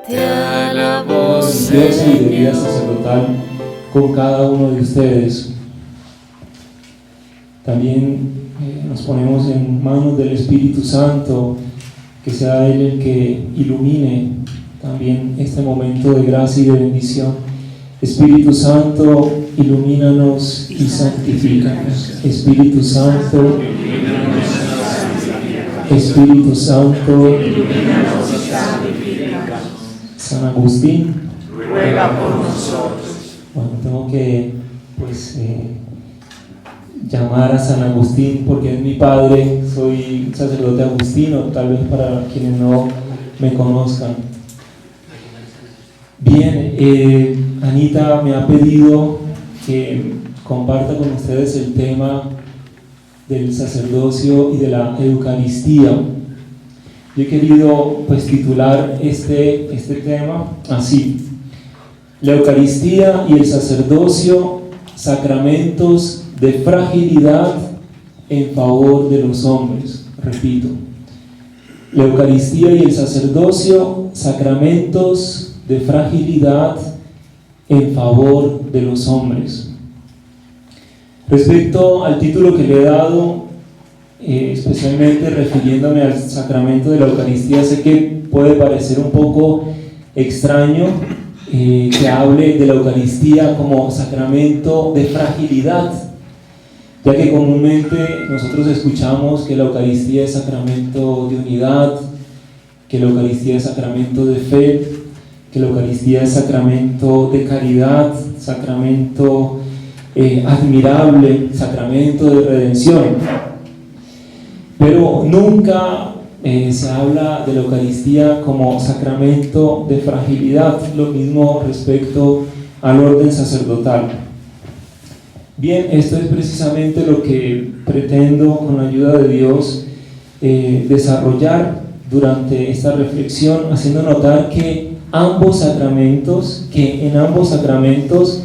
te alabo, religiosa y de vida sacerdotal con cada uno de ustedes. También nos ponemos en manos del Espíritu Santo, que sea Él el que ilumine también este momento de gracia y de bendición. Espíritu Santo, ilumínanos y santifícanos. Espíritu Santo, Espíritu Santo, ilumínanos y santifícanos. San Agustín, Ruega por nosotros. bueno, tengo que llamar a San Agustín porque es mi padre. Soy sacerdote agustino, tal vez para quienes no me conozcan. Bien, Anita me ha pedido que comparta con ustedes el tema del sacerdocio y de la Eucaristía. Yo he querido titular este tema así: la Eucaristía y el sacerdocio, sacramentos de fragilidad en favor de los hombres. Repito, la Eucaristía y el sacerdocio, sacramentos de fragilidad en favor de los hombres. Respecto al título que le he dado, especialmente refiriéndome al sacramento de la Eucaristía, sé que puede parecer un poco extraño que hable de la Eucaristía como sacramento de fragilidad, ya que comúnmente nosotros escuchamos que la Eucaristía es sacramento de unidad, que la Eucaristía es sacramento de fe, que la Eucaristía es sacramento de caridad, sacramento admirable, sacramento de redención. Pero nunca se habla de la Eucaristía como sacramento de fragilidad. Lo mismo respecto al orden sacerdotal. Bien, esto es precisamente lo que pretendo, con la ayuda de Dios, desarrollar durante esta reflexión, haciendo notar que en ambos sacramentos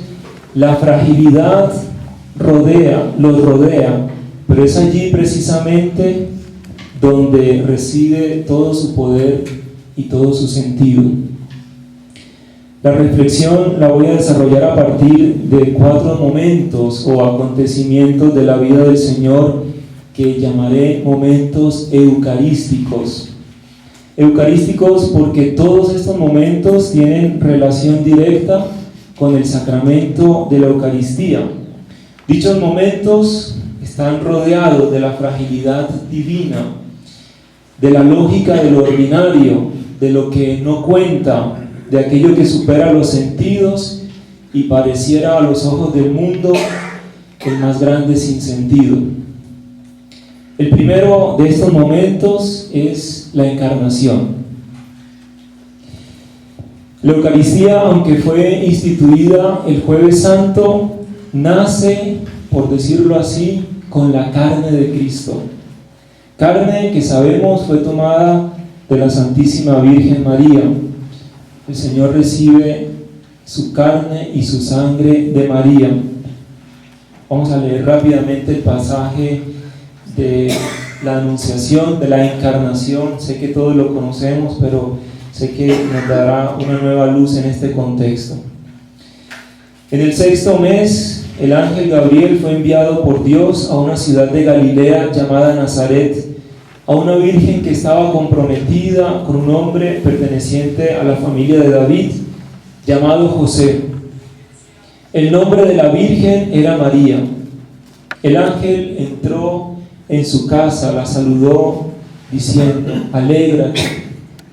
la fragilidad los rodea, pero es allí precisamente donde reside todo su poder y todo su sentido. La reflexión la voy a desarrollar a partir de 4 momentos o acontecimientos de la vida del Señor que llamaré momentos eucarísticos. Eucarísticos porque todos estos momentos tienen relación directa con el sacramento de la Eucaristía. Dichos momentos están rodeados de la fragilidad divina, de la lógica de lo ordinario, de lo que no cuenta, de aquello que supera los sentidos y pareciera a los ojos del mundo el más grande sinsentido. El primero de estos momentos es la encarnación. La Eucaristía, aunque fue instituida el Jueves Santo, nace, por decirlo así, con la carne de Cristo. Carne que sabemos fue tomada de la Santísima Virgen María. El Señor recibe su carne y su sangre de María. Vamos a leer rápidamente el pasaje de la Anunciación, de la Encarnación. Sé que todos lo conocemos, pero sé que nos dará una nueva luz en este contexto. En el 6º mes, el ángel Gabriel fue enviado por Dios a una ciudad de Galilea llamada Nazaret, a una virgen que estaba comprometida con un hombre perteneciente a la familia de David, llamado José. El nombre de la virgen era María. El ángel entró en su casa, la saludó diciendo: alégrate,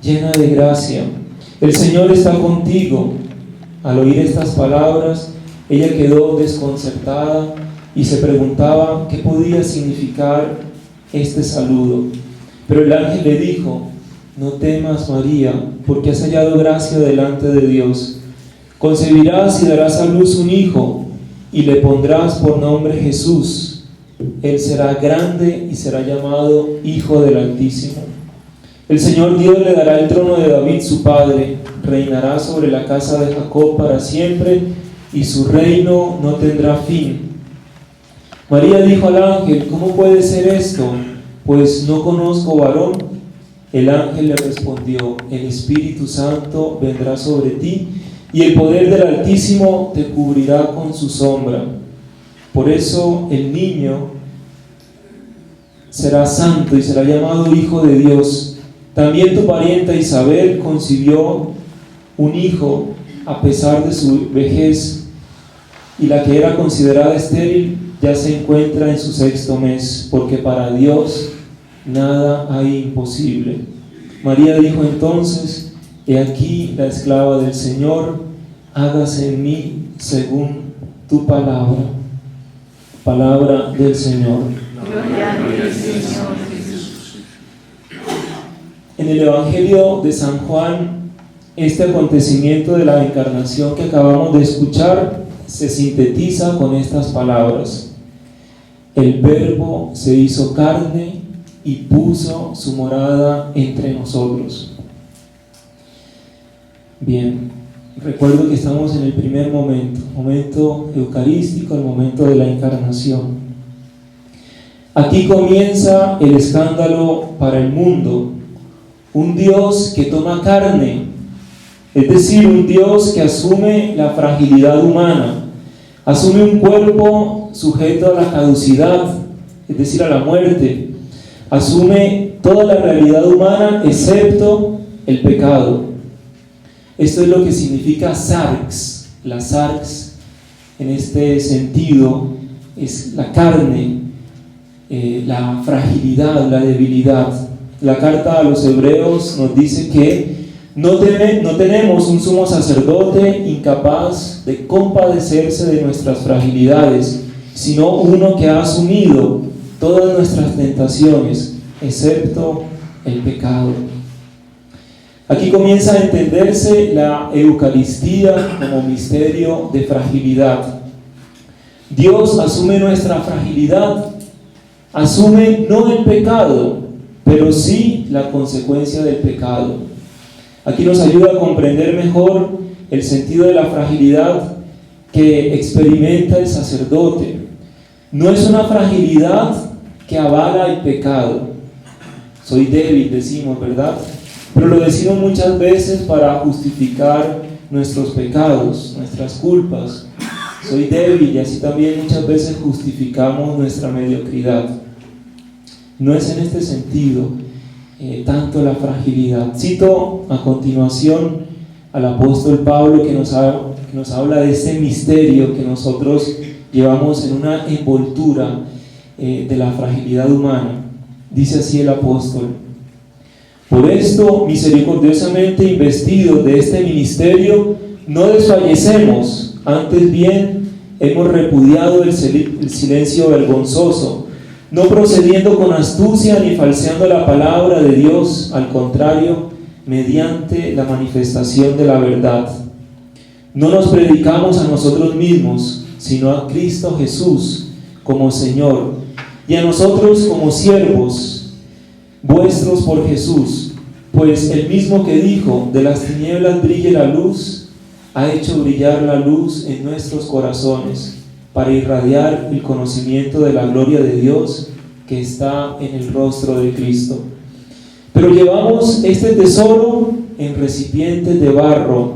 llena de gracia, el Señor está contigo. Al oír estas palabras, ella quedó desconcertada y se preguntaba qué podía significar este saludo. Pero el ángel le dijo: no temas, María, porque has hallado gracia delante de Dios. Concebirás y darás a luz un hijo, y le pondrás por nombre Jesús. Él será grande y será llamado Hijo del Altísimo. El Señor Dios le dará el trono de David su padre, reinará sobre la casa de Jacob para siempre, y su reino no tendrá fin. María dijo al ángel: ¿cómo puede ser esto? Pues no conozco varón. El ángel le respondió: el Espíritu Santo vendrá sobre ti, y el poder del Altísimo te cubrirá con su sombra. Por eso el niño será santo y será llamado Hijo de Dios. También tu parienta Isabel concibió un hijo a pesar de su vejez, y la que era considerada estéril ya se encuentra en su 6º mes, porque para Dios nada hay imposible. María dijo entonces: he aquí la esclava del Señor, hágase en mí según tu palabra. Palabra del Señor. Gloria a ti, Señor Jesús. En el Evangelio de San Juan, este acontecimiento de la encarnación que acabamos de escuchar se sintetiza con estas palabras: el Verbo se hizo carne y puso su morada entre nosotros. Bien, recuerdo que estamos en el primer momento eucarístico, el momento de la encarnación. Aquí comienza el escándalo para el mundo. Un Dios que toma carne, es decir, un Dios que asume la fragilidad humana, asume un cuerpo sujeto a la caducidad, es decir, a la muerte, asume toda la realidad humana excepto el pecado. Esto es lo que significa sarx. La sarx, en este sentido, es la carne, la fragilidad, la debilidad. La carta a los Hebreos nos dice que no tenemos un sumo sacerdote incapaz de compadecerse de nuestras fragilidades, sino uno que ha asumido todas nuestras tentaciones, excepto el pecado. Aquí comienza a entenderse la Eucaristía como misterio de fragilidad. Dios asume nuestra fragilidad, asume no el pecado, pero sí la consecuencia del pecado. Aquí nos ayuda a comprender mejor el sentido de la fragilidad que experimenta el sacerdote. No es una fragilidad que avala el pecado. Soy débil, decimos, ¿verdad? Pero lo decimos muchas veces para justificar nuestros pecados, nuestras culpas. Soy débil, y así también muchas veces justificamos nuestra mediocridad. No es en este sentido tanto la fragilidad. Cito a continuación al apóstol Pablo, que nos habla de este misterio que nosotros llevamos en una envoltura de la fragilidad humana. Dice así el apóstol: por esto, misericordiosamente investidos de este ministerio, no desfallecemos, antes bien hemos repudiado el silencio vergonzoso, no procediendo con astucia ni falseando la palabra de Dios, al contrario, mediante la manifestación de la verdad. No nos predicamos a nosotros mismos, sino a Cristo Jesús como Señor, y a nosotros como siervos vuestros por Jesús, pues el mismo que dijo: de las tinieblas brille la luz, ha hecho brillar la luz en nuestros corazones, para irradiar el conocimiento de la gloria de Dios que está en el rostro de Cristo. Pero llevamos este tesoro en recipientes de barro,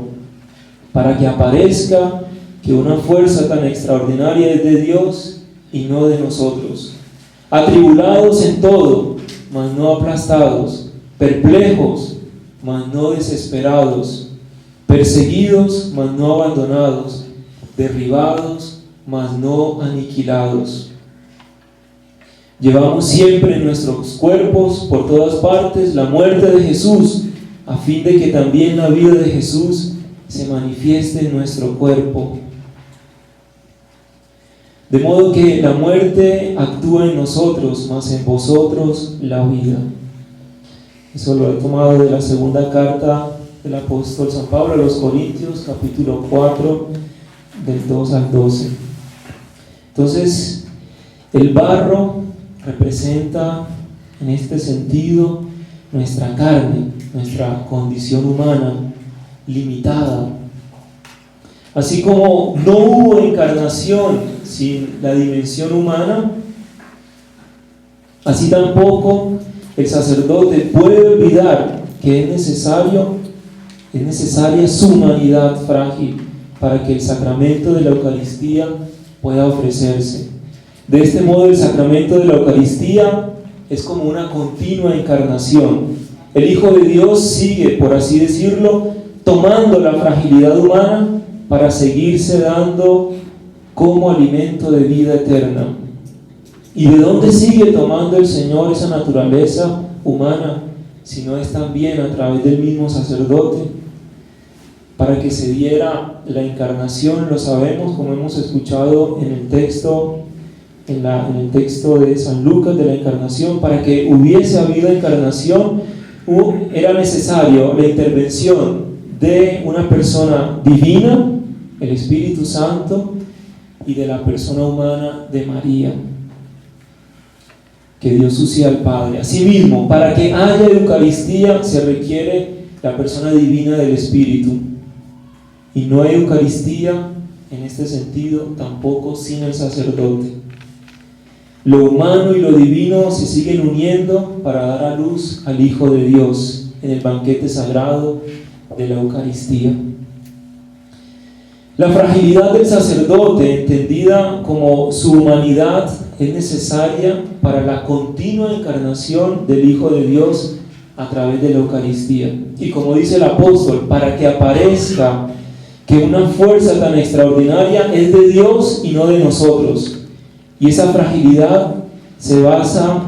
para que aparezca que una fuerza tan extraordinaria es de Dios y no de nosotros. Atribulados en todo, mas no aplastados; perplejos, mas no desesperados; perseguidos, mas no abandonados; derribados, mas no aniquilados. Llevamos siempre en nuestros cuerpos, por todas partes, la muerte de Jesús, a fin de que también la vida de Jesús se manifieste en nuestro cuerpo. De modo que la muerte actúa en nosotros, mas en vosotros la vida. Eso lo he tomado de la segunda carta del apóstol San Pablo a los Corintios, capítulo 4, del 2 al 12. Entonces, el barro representa en este sentido nuestra carne, nuestra condición humana limitada. Así como no hubo encarnación sin la dimensión humana, así tampoco el sacerdote puede olvidar que es necesaria su humanidad frágil para que el sacramento de la Eucaristía pueda ofrecerse. De este modo, el sacramento de la Eucaristía es como una continua encarnación. El Hijo de Dios sigue, por así decirlo, tomando la fragilidad humana para seguirse dando como alimento de vida eterna. ¿Y de dónde sigue tomando el Señor esa naturaleza humana? Si no es también a través del mismo sacerdote. Para que se diera la encarnación, lo sabemos, como hemos escuchado en el texto de San Lucas de la encarnación. Para que hubiese habido encarnación, era necesario la intervención de una persona divina, el Espíritu Santo, y de la persona humana de María, que dio su sí al Padre. Asimismo, para que haya Eucaristía se requiere la persona divina del Espíritu, y no hay Eucaristía en este sentido tampoco sin el sacerdote. Lo humano y lo divino se siguen uniendo para dar a luz al Hijo de Dios en el banquete sagrado de la Eucaristía. La fragilidad del sacerdote, entendida como su humanidad, es necesaria para la continua encarnación del Hijo de Dios a través de la Eucaristía. Y como dice el apóstol, para que aparezca que una fuerza tan extraordinaria es de Dios y no de nosotros. Y esa fragilidad se basa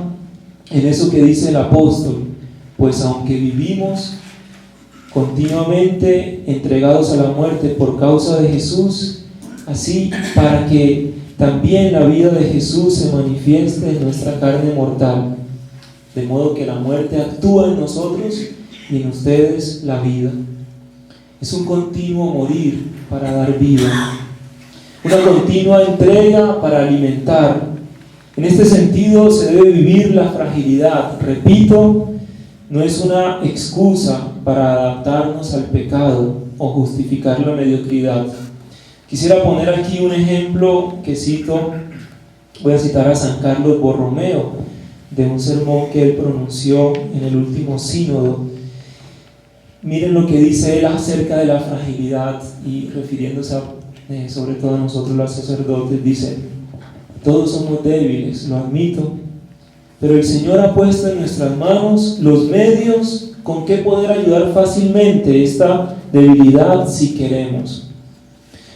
en eso que dice el apóstol: pues aunque vivimos continuamente entregados a la muerte por causa de Jesús, así para que también la vida de Jesús se manifieste en nuestra carne mortal, de modo que la muerte actúa en nosotros y en ustedes la vida. Es un continuo morir para dar vida, una continua entrega para alimentar. En este sentido se debe vivir la fragilidad. Repito, no es una excusa para adaptarnos al pecado o justificar la mediocridad. Quisiera poner aquí un ejemplo que cito. Voy a citar a San Carlos Borromeo, de un sermón que él pronunció en el último sínodo. Miren lo que dice él acerca de la fragilidad, y refiriéndose sobre todo a nosotros los sacerdotes, dice: todos somos débiles, lo admito, pero el Señor ha puesto en nuestras manos los medios con que poder ayudar fácilmente esta debilidad si queremos.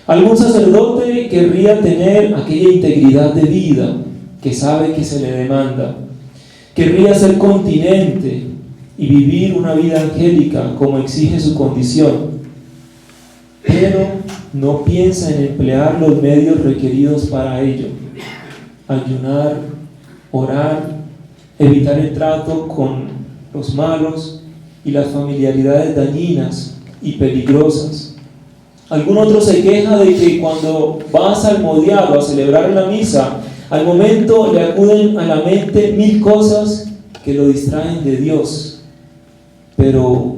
Algún sacerdote querría tener aquella integridad de vida que sabe que se le demanda. Querría ser continente y vivir una vida angélica como exige su condición, pero no piensa en emplear los medios requeridos para ello: ayunar, orar, evitar el trato con los malos y las familiaridades dañinas y peligrosas. Algún otro se queja de que cuando va a salmodiar o a celebrar la misa, al momento le acuden a la mente 1000 cosas que lo distraen de Dios. Pero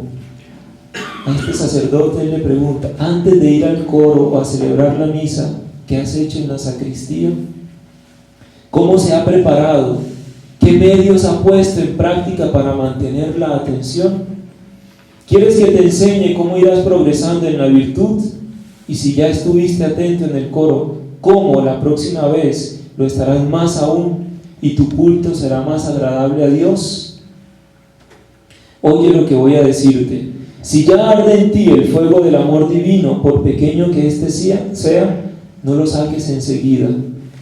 a este sacerdote él le pregunta: antes de ir al coro o a celebrar la misa, ¿qué has hecho en la sacristía? ¿Cómo se ha preparado? ¿Qué medios ha puesto en práctica para mantener la atención? ¿Quieres que te enseñe cómo irás progresando en la virtud? Y si ya estuviste atento en el coro, ¿cómo la próxima vez lo estarás más aún y tu culto será más agradable a Dios? Oye lo que voy a decirte: si ya arde en ti el fuego del amor divino, por pequeño que éste sea, no lo saques enseguida,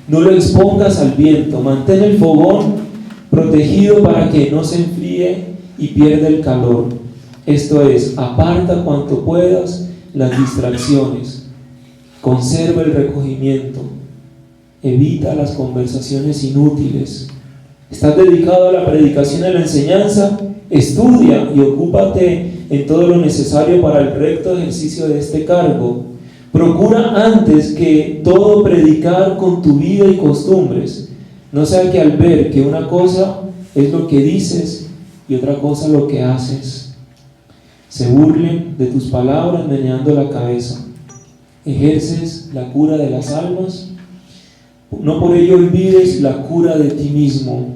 no lo expongas al viento, mantén el fogón protegido para que no se enfríe y pierda el calor. Esto es, aparta cuanto puedas las distracciones, conserva el recogimiento, evita las conversaciones inútiles. ¿Estás dedicado a la predicación y a la enseñanza? Estudia y ocúpate en todo lo necesario para el recto ejercicio de este cargo. Procura antes que todo predicar con tu vida y costumbres, no sea que al ver que una cosa es lo que dices y otra cosa lo que haces, se burlen de tus palabras meneando la cabeza. Ejerces la cura de las almas, no por ello olvides la cura de ti mismo,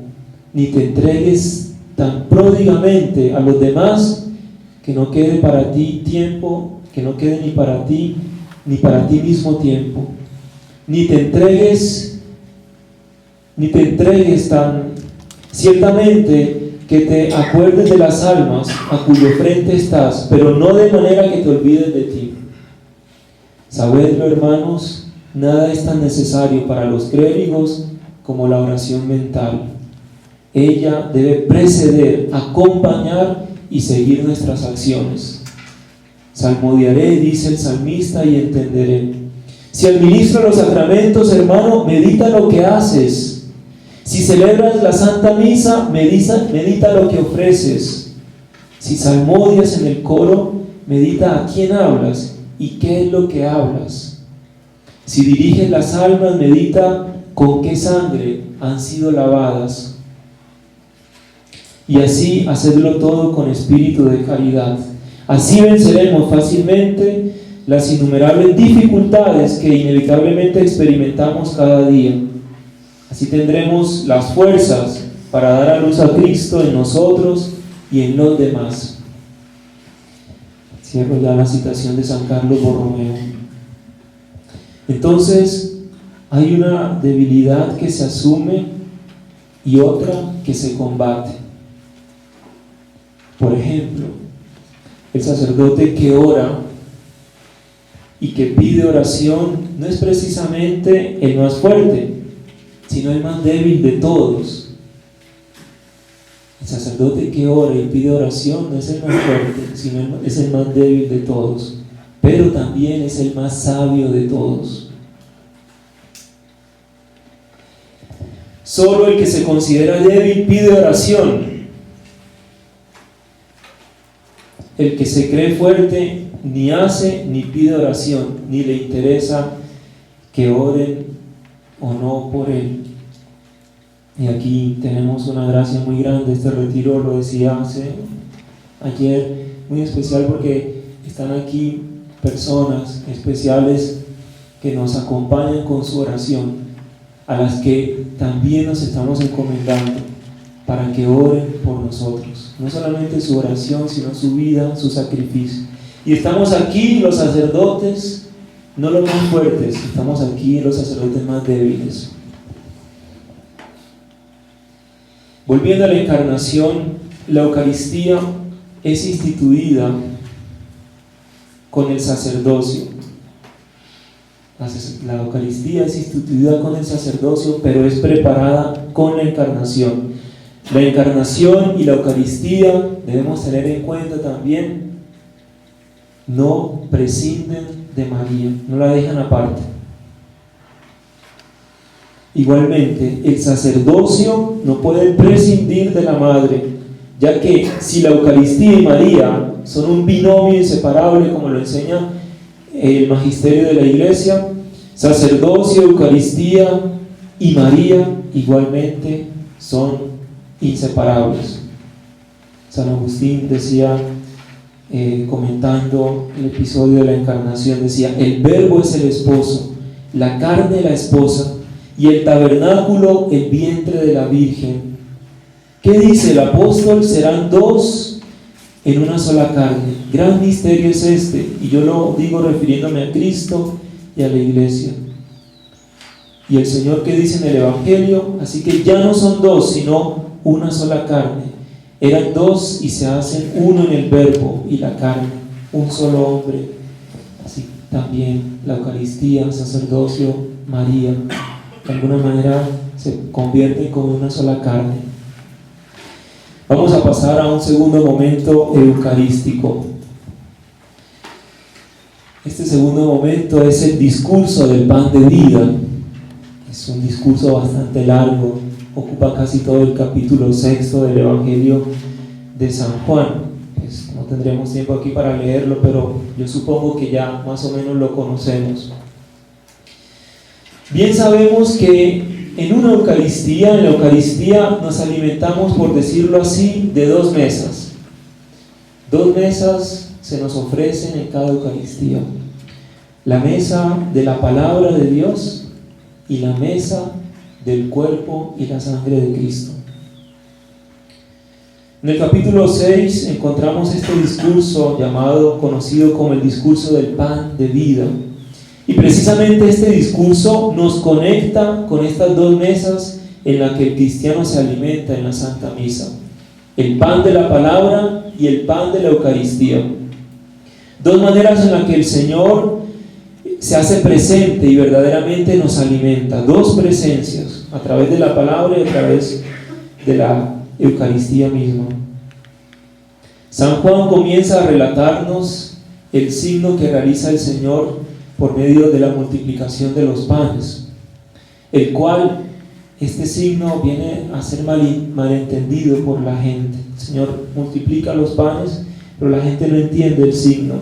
ni te entregues tan pródigamente a los demás, que no quede para ti tiempo, que no quede ni para ti mismo tiempo, ni te entregues tan ciertamente que te acuerdes de las almas a cuyo frente estás, pero no de manera que te olvides de ti. Sabedlo, hermanos, nada es tan necesario para los clérigos como la oración mental. Ella debe preceder, acompañar y seguir nuestras acciones. Salmodiaré, dice el salmista, y entenderé. Si administro los sacramentos, hermano, medita lo que haces. Si celebras la Santa Misa, medita lo que ofreces. Si salmodias en el coro, medita a quién hablas y qué es lo que hablas. Si diriges las almas, medita con qué sangre han sido lavadas. Y así hacedlo todo con espíritu de caridad. Así venceremos fácilmente las innumerables dificultades que inevitablemente experimentamos cada día. Así tendremos las fuerzas para dar a luz a Cristo en nosotros y en los demás. Cierro ya la citación de San Carlos Borromeo. Entonces, hay una debilidad que se asume y otra que se combate. Por ejemplo, el sacerdote que ora y que pide oración no es precisamente el más fuerte, sino el más débil de todos. El sacerdote que ora y pide oración no es el más fuerte, sino es el más débil de todos, pero también es el más sabio de todos. Solo el que se considera débil pide oración. El que se cree fuerte ni hace ni pide oración, ni le interesa que oren o no por él. Y aquí tenemos una gracia muy grande. Este retiro, lo decía ayer, muy especial porque están aquí personas especiales que nos acompañan con su oración, a las que también nos estamos encomendando para que oren por nosotros. No solamente su oración, sino su vida, su sacrificio. Y estamos aquí los sacerdotes, no los más fuertes, estamos aquí los sacerdotes más débiles. Volviendo a la encarnación, la Eucaristía es instituida con el sacerdocio. La Eucaristía es instituida con el sacerdocio, pero es preparada con la encarnación. La encarnación y la Eucaristía, debemos tener en cuenta también, no prescinden de María, no la dejan aparte. Igualmente, el sacerdocio no puede prescindir de la Madre, ya que si la Eucaristía y María son un binomio inseparable, como lo enseña el magisterio de la Iglesia, sacerdocio, Eucaristía y María igualmente son inseparables. San Agustín decía, comentando el episodio de la encarnación, decía: el verbo es el esposo, la carne la esposa, y el tabernáculo el vientre de la Virgen. ¿Qué dice el apóstol? Serán dos en una sola carne. Gran misterio es este, y yo lo digo refiriéndome a Cristo y a la Iglesia. Y el Señor, que dice en el Evangelio, así que ya no son dos, sino una sola carne. Eran dos y se hacen uno en el verbo y la carne, un solo hombre. Así también la Eucaristía, sacerdocio, María, de alguna manera se convierten como una sola carne. Vamos a pasar a un segundo momento eucarístico. Este segundo momento es el discurso del pan de vida. Es un discurso bastante largo, ocupa casi todo el capítulo 6 del Evangelio de San Juan. Pues no tendremos tiempo aquí para leerlo, pero yo supongo que ya más o menos lo conocemos. Bien sabemos que en la Eucaristía nos alimentamos, por decirlo así, de dos mesas. Dos mesas se nos ofrecen en cada Eucaristía: la mesa de la palabra de Dios y la mesa del cuerpo y la sangre de Cristo. En el capítulo 6 encontramos este discurso conocido como el discurso del pan de vida. Y precisamente este discurso nos conecta con estas dos mesas en las que el cristiano se alimenta en la Santa Misa: el pan de la palabra y el pan de la Eucaristía. Dos maneras en las que el Señor se hace presente y verdaderamente nos alimenta. Dos presencias, a través de la palabra y a través de la Eucaristía misma. San Juan comienza a relatarnos el signo que realiza el Señor por medio de la multiplicación de los panes, el cual este signo viene a ser malentendido por la gente. El Señor multiplica los panes, pero la gente no entiende el signo.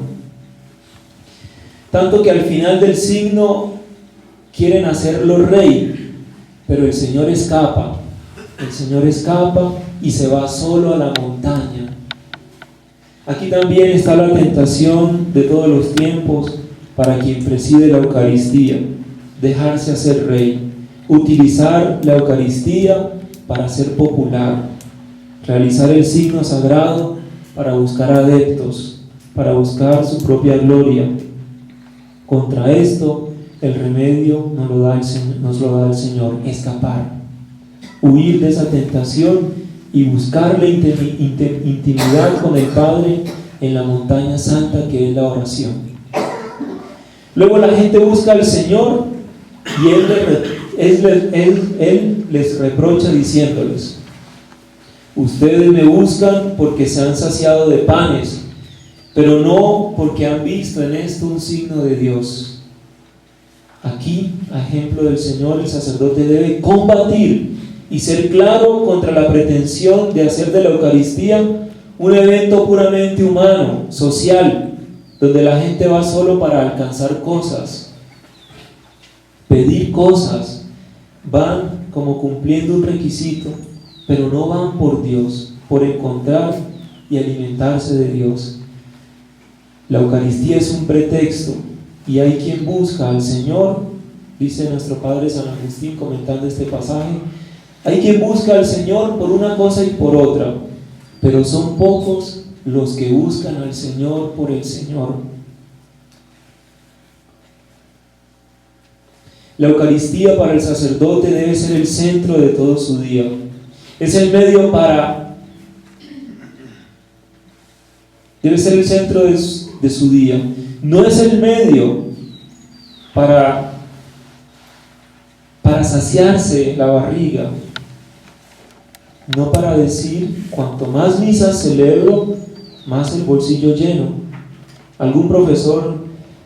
Tanto que al final del signo quieren hacerlo rey, pero el Señor escapa. El Señor escapa y se va solo a la montaña. Aquí también está la tentación de todos los tiempos para quien preside la Eucaristía: dejarse hacer rey, utilizar la Eucaristía para ser popular, realizar el signo sagrado para buscar adeptos, para buscar su propia gloria. Contra esto, el remedio nos lo da el Señor: escapar, huir de esa tentación y buscar la intimidad con el Padre en la montaña santa que es la oración. Luego la gente busca al Señor y Él les reprocha diciéndoles: ustedes me buscan porque se han saciado de panes, pero no porque han visto en esto un signo de Dios. Aquí, a ejemplo del Señor, el sacerdote debe combatir y ser claro contra la pretensión de hacer de la Eucaristía un evento puramente humano, social, donde la gente va solo para alcanzar cosas, pedir cosas, van como cumpliendo un requisito, pero no van por Dios, por encontrar y alimentarse de Dios. La Eucaristía es un pretexto, y hay quien busca al Señor, dice nuestro Padre San Agustín comentando este pasaje: hay quien busca al Señor por una cosa y por otra, pero son pocos los que buscan al Señor por el Señor. La Eucaristía para el sacerdote debe ser el centro de todo su día. Es el medio debe ser el centro de su día. No es el medio para saciarse la barriga, no para decir: cuanto más misas celebro, más el bolsillo lleno. Algún profesor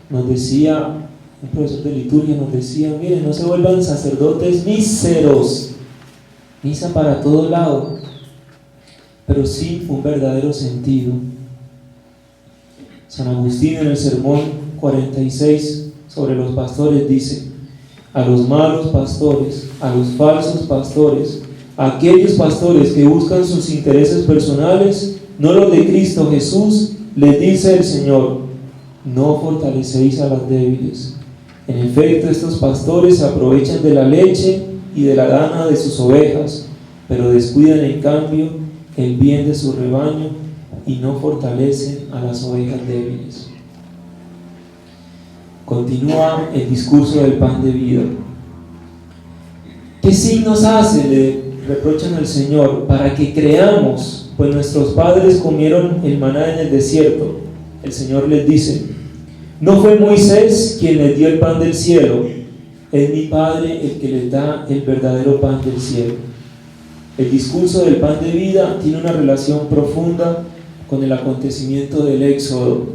nos decía, un profesor de liturgia nos decía: miren, no se vuelvan sacerdotes míseros, misa para todo lado, pero sí un verdadero sentido. San Agustín en el sermón 46 sobre los pastores dice: a los malos pastores, a los falsos pastores, a aquellos pastores que buscan sus intereses personales, no los de Cristo Jesús, les dice el Señor: no fortalecéis a las débiles. En efecto, estos pastores se aprovechan de la leche y de la lana de sus ovejas, pero descuidan en cambio el bien de su rebaño y no fortalecen a las ovejas débiles. Continúa el discurso del pan de vida. ¿Qué signos hace? Le reprochan al Señor: para que creamos, pues nuestros padres comieron el maná en el desierto. El Señor les dice: no fue Moisés quien les dio el pan del cielo, es mi Padre el que les da el verdadero pan del cielo. El discurso del pan de vida tiene una relación profunda con el acontecimiento del Éxodo,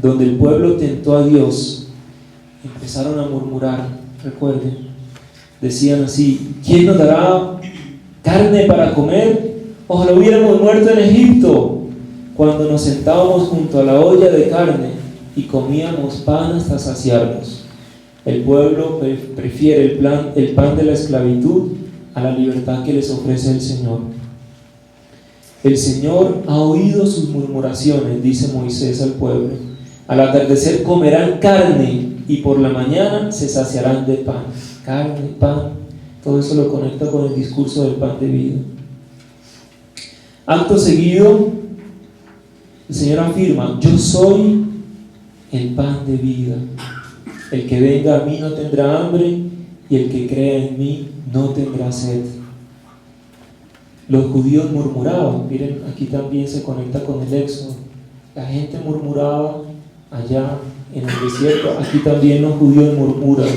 donde el pueblo tentó a Dios. Empezaron a murmurar, recuerden, decían así: ¿quién nos dará carne para comer? Ojalá hubiéramos muerto en Egipto, cuando nos sentábamos junto a la olla de carne y comíamos pan hasta saciarnos. El pueblo prefiere el pan de la esclavitud a la libertad que les ofrece el Señor. El Señor ha oído sus murmuraciones, dice Moisés al pueblo: al atardecer comerán carne y por la mañana se saciarán de pan. Carne, pan, todo eso lo conecta con el discurso del pan de vida. Acto seguido, el Señor afirma: yo soy el pan de vida. El que venga a mí no tendrá hambre, y el que crea en mí no tendrá sed. Los judíos murmuraban. Miren, aquí también se conecta con el Éxodo. La gente murmuraba allá en el desierto. Aquí también los judíos murmuran.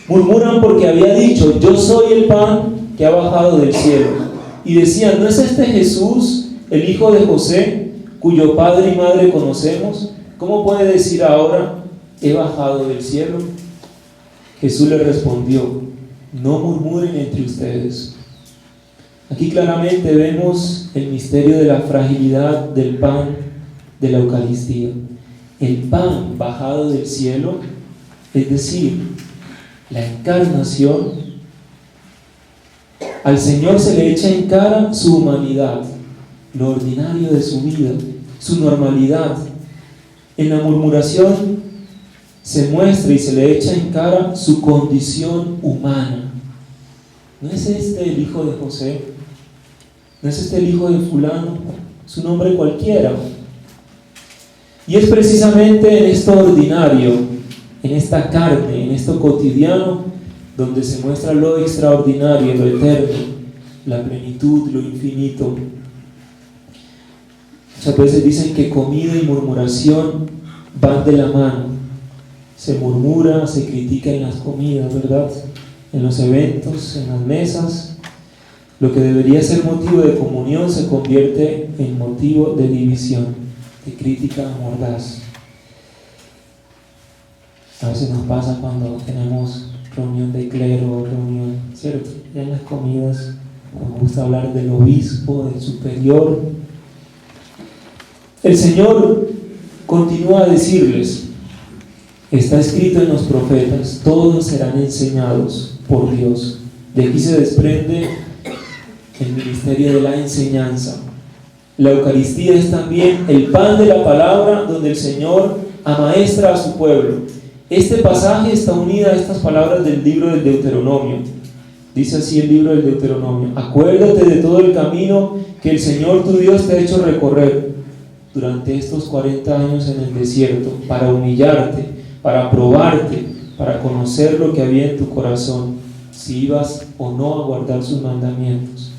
Murmuran porque había dicho: yo soy el pan que ha bajado del cielo. Y decían: ¿no es este Jesús, el hijo de José, cuyo padre y madre conocemos? ¿Cómo puede decir ahora: he bajado del cielo? Jesús le respondió: no murmuren entre ustedes. Aquí claramente vemos el misterio de la fragilidad del pan de la Eucaristía. El pan bajado del cielo, es decir, la encarnación. Al Señor se le echa en cara su humanidad, lo ordinario de su vida, su normalidad. En la murmuración se muestra y se le echa en cara su condición humana. ¿No es este el hijo de José? ¿No es este el hijo de fulano? Es un hombre cualquiera. Y es precisamente en esto ordinario, en esta carne, en esto cotidiano, donde se muestra lo extraordinario, lo eterno, la plenitud, lo infinito. Muchas veces dicen que comida y murmuración van de la mano. Se murmura, se critica en las comidas, ¿verdad? En los eventos, en las mesas. Lo que debería ser motivo de comunión se convierte en motivo de división, de crítica mordaz. A veces nos pasa cuando tenemos reunión de clero, reunión, ¿cierto? Ya en las comidas nos gusta hablar del obispo, del superior. El Señor continúa a decirles: está escrito en los profetas, todos serán enseñados por Dios. De aquí se desprende el ministerio de la enseñanza. La Eucaristía es también el pan de la palabra, donde el Señor amaestra a su pueblo. Este pasaje está unido a estas palabras del libro del Deuteronomio. Dice así el libro del Deuteronomio: acuérdate de todo el camino que el Señor tu Dios te ha hecho recorrer durante estos 40 años en el desierto, para humillarte, para probarte, para conocer lo que había en tu corazón, si ibas o no a guardar sus mandamientos.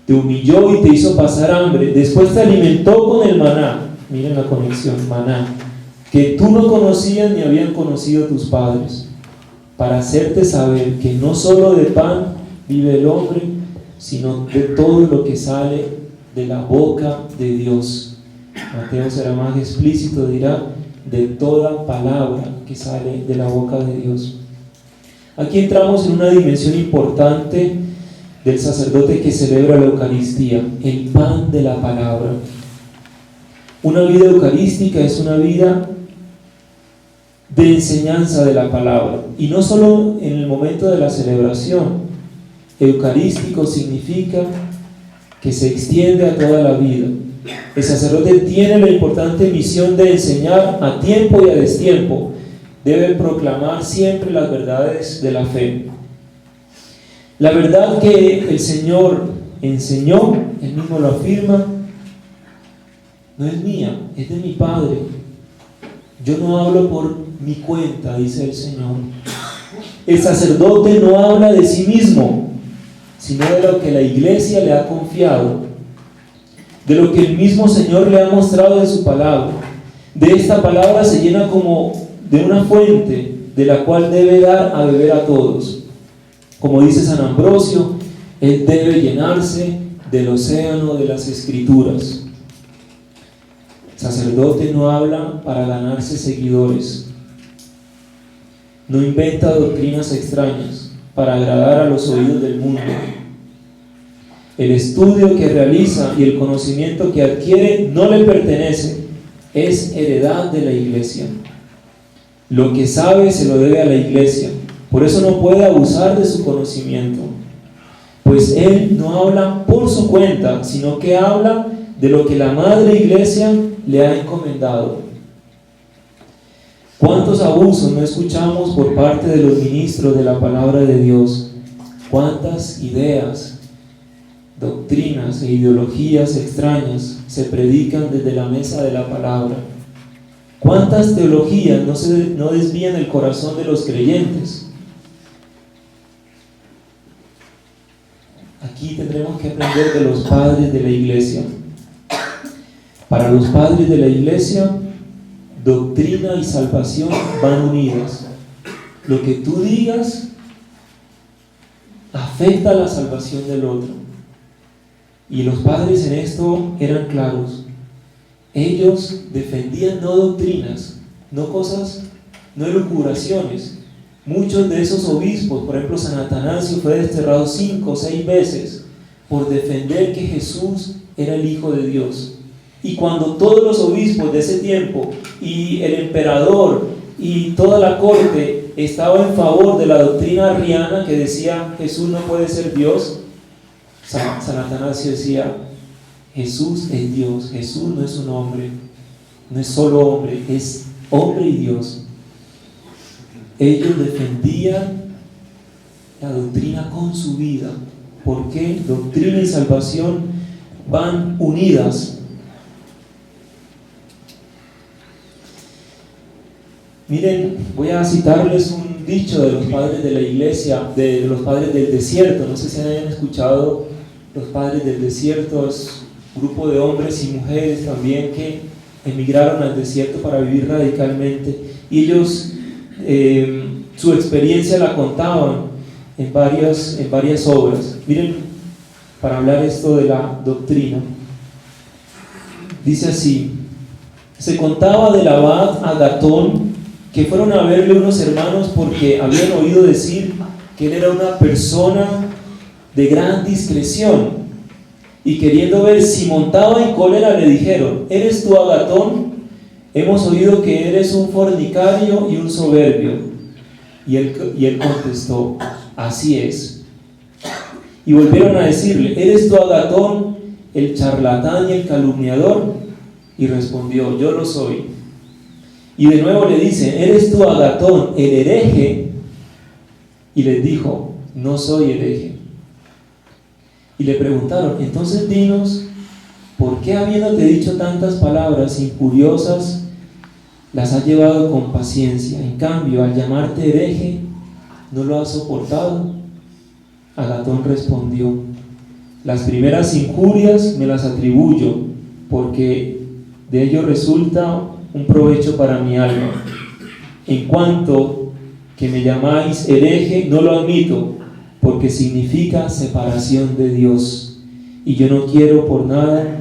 Te humilló y te hizo pasar hambre, después te alimentó con el maná. Miren la conexión: maná, que tú no conocías ni habían conocido tus padres, para hacerte saber que no solo de pan vive el hombre, sino de todo lo que sale de la boca de Dios. Mateo será más explícito, dirá: de toda palabra que sale de la boca de Dios. Aquí entramos en una dimensión importante del sacerdote que celebra la Eucaristía, el pan de la palabra. Una vida eucarística es una vida de enseñanza de la palabra, y no solo en el momento de la celebración. Eucarístico significa que se extiende a toda la vida. El sacerdote tiene la importante misión de enseñar a tiempo y a destiempo. Debe proclamar siempre las verdades de la fe. La verdad que el Señor enseñó, Él mismo lo afirma, no es mía, es de mi Padre. Yo no hablo por mi cuenta, dice el Señor. El sacerdote no habla de sí mismo, sino de lo que la Iglesia le ha confiado, de lo que el mismo Señor le ha mostrado en su palabra. De esta palabra se llena como de una fuente de la cual debe dar a beber a todos. Como dice San Ambrosio, él debe llenarse del océano de las Escrituras. El sacerdote no habla para ganarse seguidores, no inventa doctrinas extrañas para agradar a los oídos del mundo. El estudio que realiza y el conocimiento que adquiere no le pertenece, es heredad de la Iglesia. Lo que sabe se lo debe a la Iglesia, por eso no puede abusar de su conocimiento, pues él no habla por su cuenta, sino que habla de lo que la Madre Iglesia le ha encomendado. ¿Cuántos abusos no escuchamos por parte de los ministros de la palabra de Dios? ¿Cuántas ideas doctrinas e ideologías extrañas se predican desde la mesa de la palabra. ¿Cuántas teologías no desvían el corazón de los creyentes? Aquí tendremos que aprender de los padres de la iglesia. Para los padres de la iglesia, doctrina y salvación van unidas. Lo que tú digas afecta a la salvación del otro. Y los padres en esto eran claros. Ellos defendían no doctrinas, no cosas, no elucubraciones. Muchos de esos obispos, por ejemplo San Atanasio, fue desterrado 5 o 6 veces por defender que Jesús era el Hijo de Dios. Y cuando todos los obispos de ese tiempo y el emperador y toda la corte estaba en favor de la doctrina arriana que decía Jesús no puede ser Dios, San Atanasio decía Jesús es Dios, Jesús no es un hombre, no es solo hombre, es hombre y Dios. Ellos defendían la doctrina con su vida. ¿Por qué? Doctrina y salvación van unidas. Miren, voy a citarles un dicho de los padres de la iglesia, de los padres del desierto. No sé si han escuchado los padres del desierto. Es un grupo de hombres y mujeres también que emigraron al desierto para vivir radicalmente. Y ellos su experiencia la contaban en varias obras. Miren, para hablar esto de la doctrina, dice así: se contaba del abad Agatón que fueron a verle unos hermanos porque habían oído decir que él era una persona de gran discreción, y queriendo ver si montaba en cólera le dijeron: ¿eres tú Agatón? Hemos oído que eres un fornicario y un soberbio. Y él contestó: así es. Y volvieron a decirle: ¿eres tú Agatón, el charlatán y el calumniador? Y respondió: yo lo soy. Y de nuevo le dicen: ¿eres tú Agatón, el hereje? Y les dijo: no soy hereje. Y le preguntaron: entonces dinos, ¿por qué habiéndote dicho tantas palabras injuriosas las has llevado con paciencia? En cambio, al llamarte hereje, ¿no lo has soportado? Agatón respondió: las primeras injurias me las atribuyo, porque de ello resulta un provecho para mi alma. En cuanto que me llamáis hereje, no lo admito, porque significa separación de Dios, y yo no quiero por nada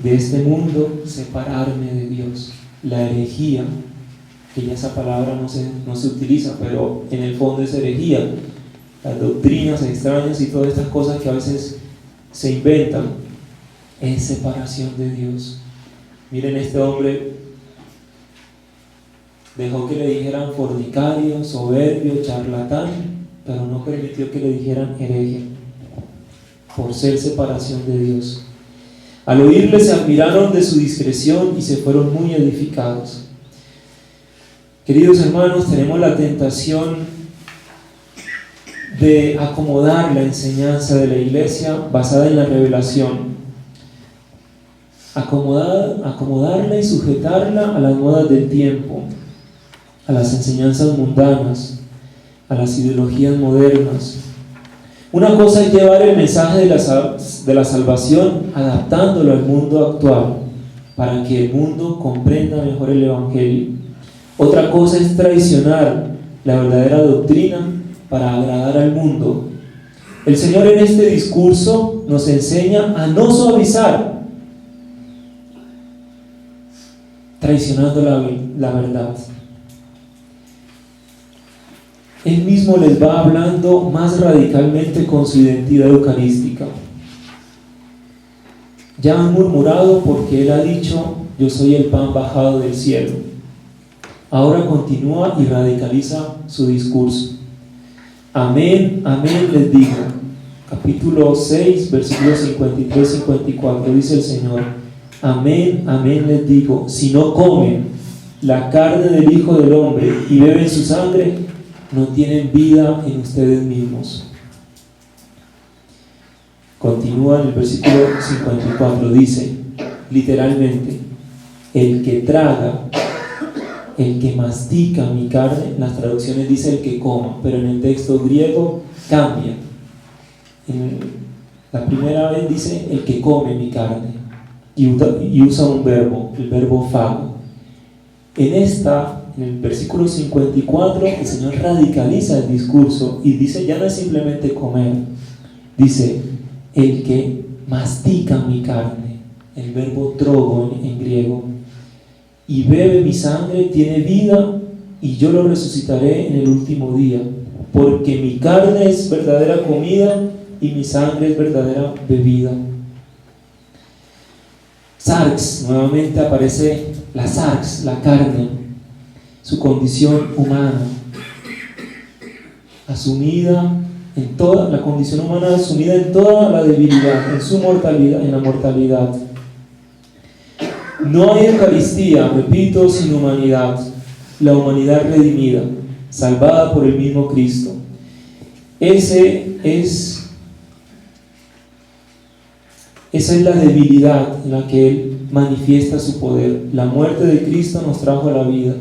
de este mundo separarme de Dios. La herejía, que ya esa palabra no se utiliza, pero en el fondo es herejía. Las doctrinas extrañas y todas estas cosas que a veces se inventan, es separación de Dios. Miren, este hombre dejó que le dijeran fornicario, soberbio, charlatán, pero no permitió que le dijeran hereje, por ser separación de Dios. Al oírle se admiraron de su discreción y se fueron muy edificados. Queridos hermanos, tenemos la tentación de acomodar la enseñanza de la iglesia basada en la revelación, acomodarla y sujetarla a las modas del tiempo, a las enseñanzas mundanas, a las ideologías modernas. Una cosa es llevar el mensaje de la salvación adaptándolo al mundo actual para que el mundo comprenda mejor el Evangelio. Otra cosa es traicionar la verdadera doctrina para agradar al mundo. El Señor en este discurso nos enseña a no suavizar, traicionando la verdad. Él mismo les va hablando más radicalmente con su identidad eucarística. Ya han murmurado porque Él ha dicho: yo soy el pan bajado del cielo. Ahora continúa y radicaliza su discurso. Amén, amén les digo. Capítulo 6, versículos 53-54, dice el Señor: amén, amén les digo, si no comen la carne del Hijo del Hombre y beben su sangre, no tienen vida en ustedes mismos. Continúa en el versículo 54, dice literalmente: el que traga, el que mastica mi carne. En las traducciones dice el que coma, pero en el texto griego cambia. La primera vez dice el que come mi carne y usa un verbo, el verbo fago. En el versículo 54, el Señor radicaliza el discurso y dice: ya no es simplemente comer, dice el que mastica mi carne, el verbo trogo en griego, y bebe mi sangre, tiene vida, y yo lo resucitaré en el último día, porque mi carne es verdadera comida y mi sangre es verdadera bebida. Sarx, nuevamente aparece la sarx, la carne, su condición humana, asumida en toda la condición humana, asumida en toda la debilidad, en su mortalidad, en la mortalidad. No hay Eucaristía, repito, sin humanidad, la humanidad redimida, salvada por el mismo Cristo. Esa es la debilidad en la que Él manifiesta su poder. La muerte de Cristo nos trajo a la vida,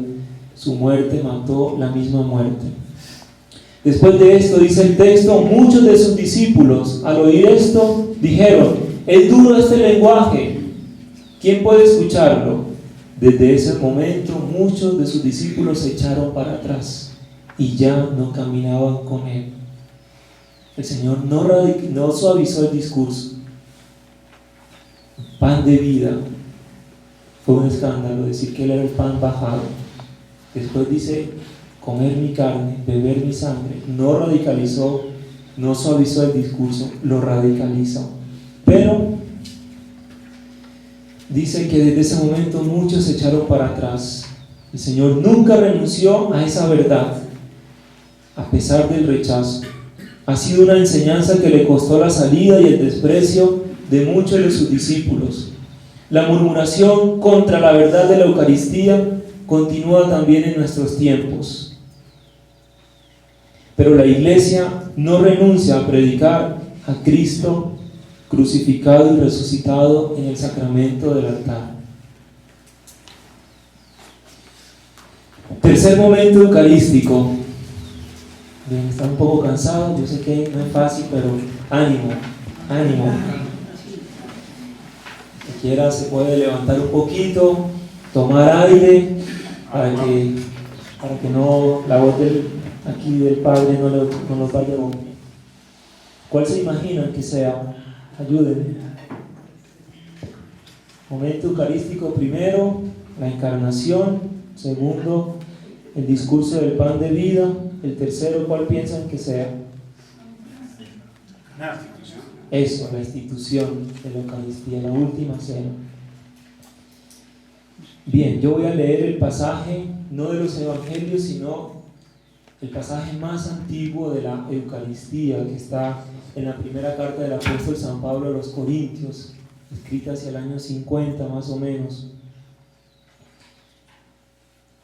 su muerte mató la misma muerte. Después de esto, dice el texto, muchos de sus discípulos al oír esto dijeron: es duro este lenguaje, ¿quién puede escucharlo? Desde ese momento muchos de sus discípulos se echaron para atrás y ya no caminaban con Él. El Señor no suavizó el discurso. Pan de vida. Fue un escándalo decir que Él era el pan bajado. Después dice: comer mi carne, beber mi sangre. No radicalizó, no suavizó el discurso, lo radicalizó. Pero dice que desde ese momento muchos se echaron para atrás. El Señor nunca renunció a esa verdad, a pesar del rechazo. Ha sido una enseñanza que le costó la salida y el desprecio de muchos de sus discípulos. La murmuración contra la verdad de la Eucaristía continúa también en nuestros tiempos. Pero la Iglesia no renuncia a predicar a Cristo crucificado y resucitado en el sacramento del altar. Tercer momento eucarístico. Bien, está un poco cansado, yo sé que no es fácil, pero ánimo. Si quiera se puede levantar un poquito, tomar aire para que no la voz del Padre no nos vaya a dormir. ¿Cuál se imaginan que sea? Ayúdenme. Momento eucarístico: primero, la encarnación; segundo, el discurso del pan de vida; el tercero, ¿cuál piensan que sea? Eso, la institución de la Eucaristía, la última cena. Bien, yo voy a leer el pasaje, no de los evangelios, sino el pasaje más antiguo de la Eucaristía, que está en la primera carta del apóstol San Pablo a los Corintios, escrita hacia el año 50 más o menos.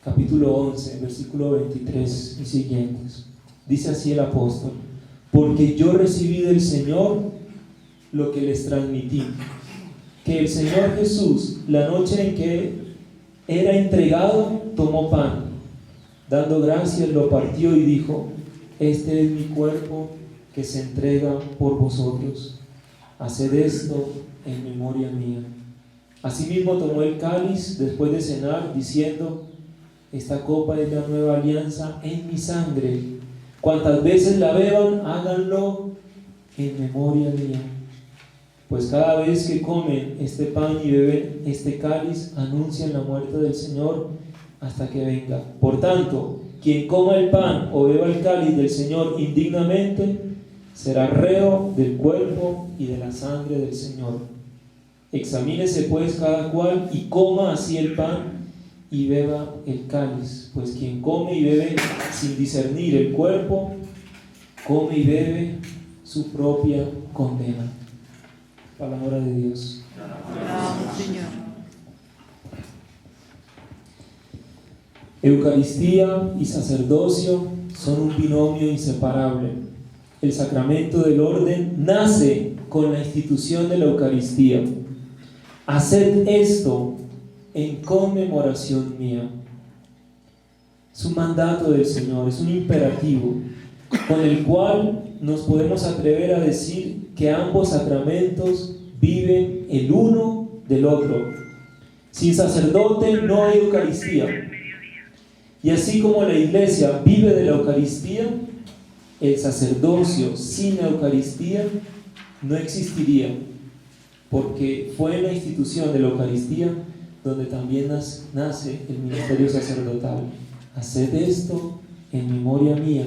Capítulo 11, versículo 23 y siguientes. Dice así el apóstol: porque yo recibí del Señor lo que les transmití, que el Señor Jesús, la noche en que era entregado, tomó pan, dando gracias lo partió y dijo: este es mi cuerpo que se entrega por vosotros, haced esto en memoria mía. Asimismo tomó el cáliz después de cenar, diciendo: esta copa es la nueva alianza en mi sangre, cuantas veces la beban, háganlo en memoria mía. Pues cada vez que comen este pan y beben este cáliz, anuncian la muerte del Señor hasta que venga. Por tanto, quien coma el pan o beba el cáliz del Señor indignamente, será reo del cuerpo y de la sangre del Señor. Examínese pues cada cual y coma así el pan y beba el cáliz, pues quien come y bebe sin discernir el cuerpo, come y bebe su propia condena. Palabra de Dios. Oramos, Señor. Eucaristía y sacerdocio son un binomio inseparable. El sacramento del orden nace con la institución de la Eucaristía. Haced esto en conmemoración mía. Es un mandato del Señor, es un imperativo con el cual nos podemos atrever a decir que ambos sacramentos viven el uno del otro. Sin sacerdote no hay Eucaristía. Y así como la Iglesia vive de la Eucaristía, el sacerdocio sin la Eucaristía no existiría, porque fue en la institución de la Eucaristía donde también nace el ministerio sacerdotal. Haced esto en memoria mía.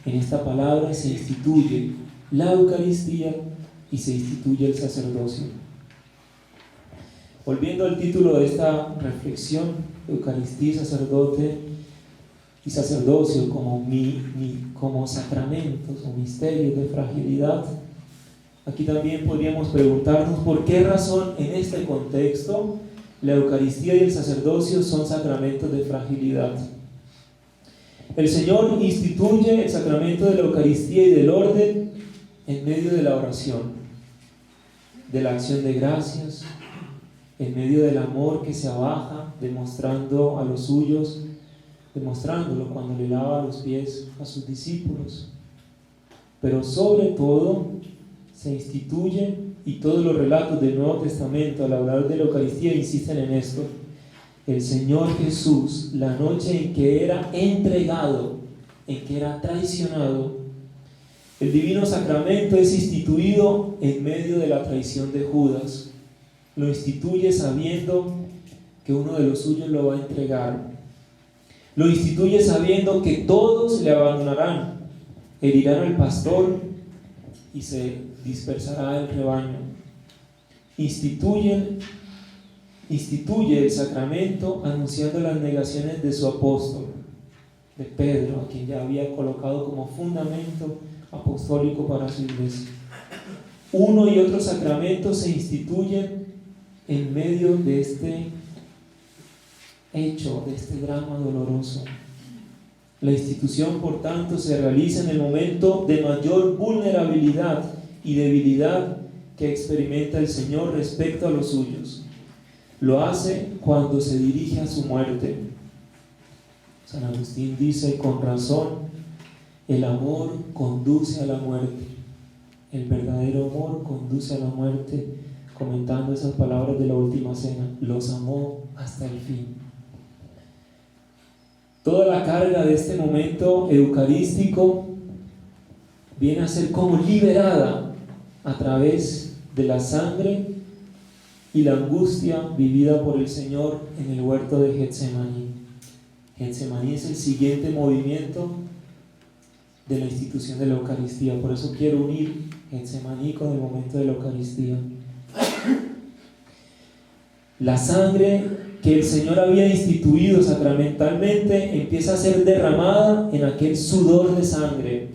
En esta palabra se instituye la Eucaristía y se instituye el sacerdocio. Volviendo al título de esta reflexión, Eucaristía, sacerdote y sacerdocio como sacramentos o misterios de fragilidad, aquí también podríamos preguntarnos por qué razón en este contexto la Eucaristía y el sacerdocio son sacramentos de fragilidad. El Señor instituye el sacramento de la Eucaristía y del orden en medio de la oración, de la acción de gracias, en medio del amor que se abaja, demostrando a los suyos, demostrándolo cuando le lava los pies a sus discípulos. Pero sobre todo se instituye, y todos los relatos del Nuevo Testamento al hablar de la Eucaristía insisten en esto: el Señor Jesús, la noche en que era entregado, en que era traicionado, el divino sacramento es instituido en medio de la traición de Judas. Lo instituye sabiendo que uno de los suyos lo va a entregar. Lo instituye sabiendo que todos le abandonarán, herirán al pastor y se dispersará el rebaño. Instituye el sacramento anunciando las negaciones de su apóstol, de Pedro, a quien ya había colocado como fundamento apostólico para su iglesia. Uno y otro sacramento se instituyen en medio de este hecho, de este drama doloroso. La institución, por tanto, se realiza en el momento de mayor vulnerabilidad y debilidad que experimenta el Señor respecto a los suyos. Lo hace cuando se dirige a su muerte. San Agustín dice con razón: el amor conduce a la muerte. El verdadero amor conduce a la muerte, comentando esas palabras de la última cena: los amó hasta el fin. Toda la carga de este momento eucarístico viene a ser como liberada a través de la sangre y la angustia vivida por el Señor en el huerto de Getsemaní. Getsemaní es el siguiente movimiento de la institución de la Eucaristía. Por eso quiero unir Getsemaní con el momento de la Eucaristía. La sangre que el Señor había instituido sacramentalmente empieza a ser derramada en aquel sudor de sangre.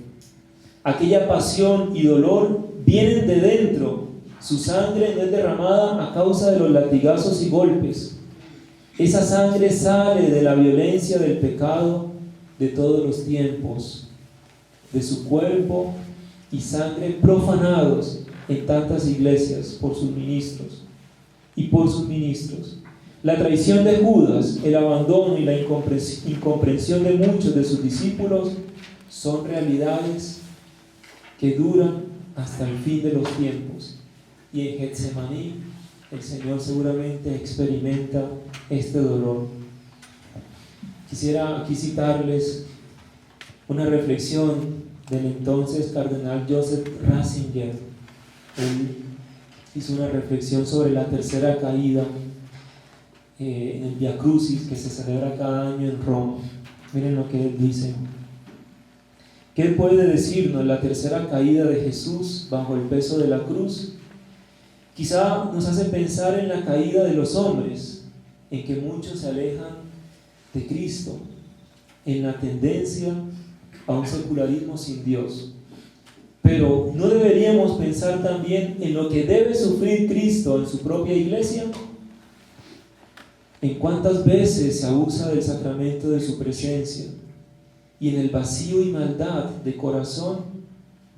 Aquella pasión y dolor vienen de dentro. Su sangre no es derramada a causa de los latigazos y golpes. Esa sangre sale de la violencia del pecado de todos los tiempos, de su cuerpo y sangre profanados en tantas iglesias por sus ministros y por sus ministros. La traición de Judas, el abandono y la incomprensión de muchos de sus discípulos son realidades que duran hasta el fin de los tiempos. Y en Getsemaní el Señor seguramente experimenta este dolor. Quisiera aquí citarles una reflexión del entonces cardenal Joseph Ratzinger. Él hizo una reflexión sobre la tercera caída en el Via Crucis que se celebra cada año en Roma. Miren lo que él dice: ¿qué puede decirnos la tercera caída de Jesús bajo el peso de la cruz? Quizá nos hace pensar en la caída de los hombres, en que muchos se alejan de Cristo, en la tendencia a un secularismo sin Dios. Pero ¿no deberíamos pensar también en lo que debe sufrir Cristo en su propia iglesia? ¿En cuántas veces se abusa del sacramento de su presencia? Y en el vacío y maldad de corazón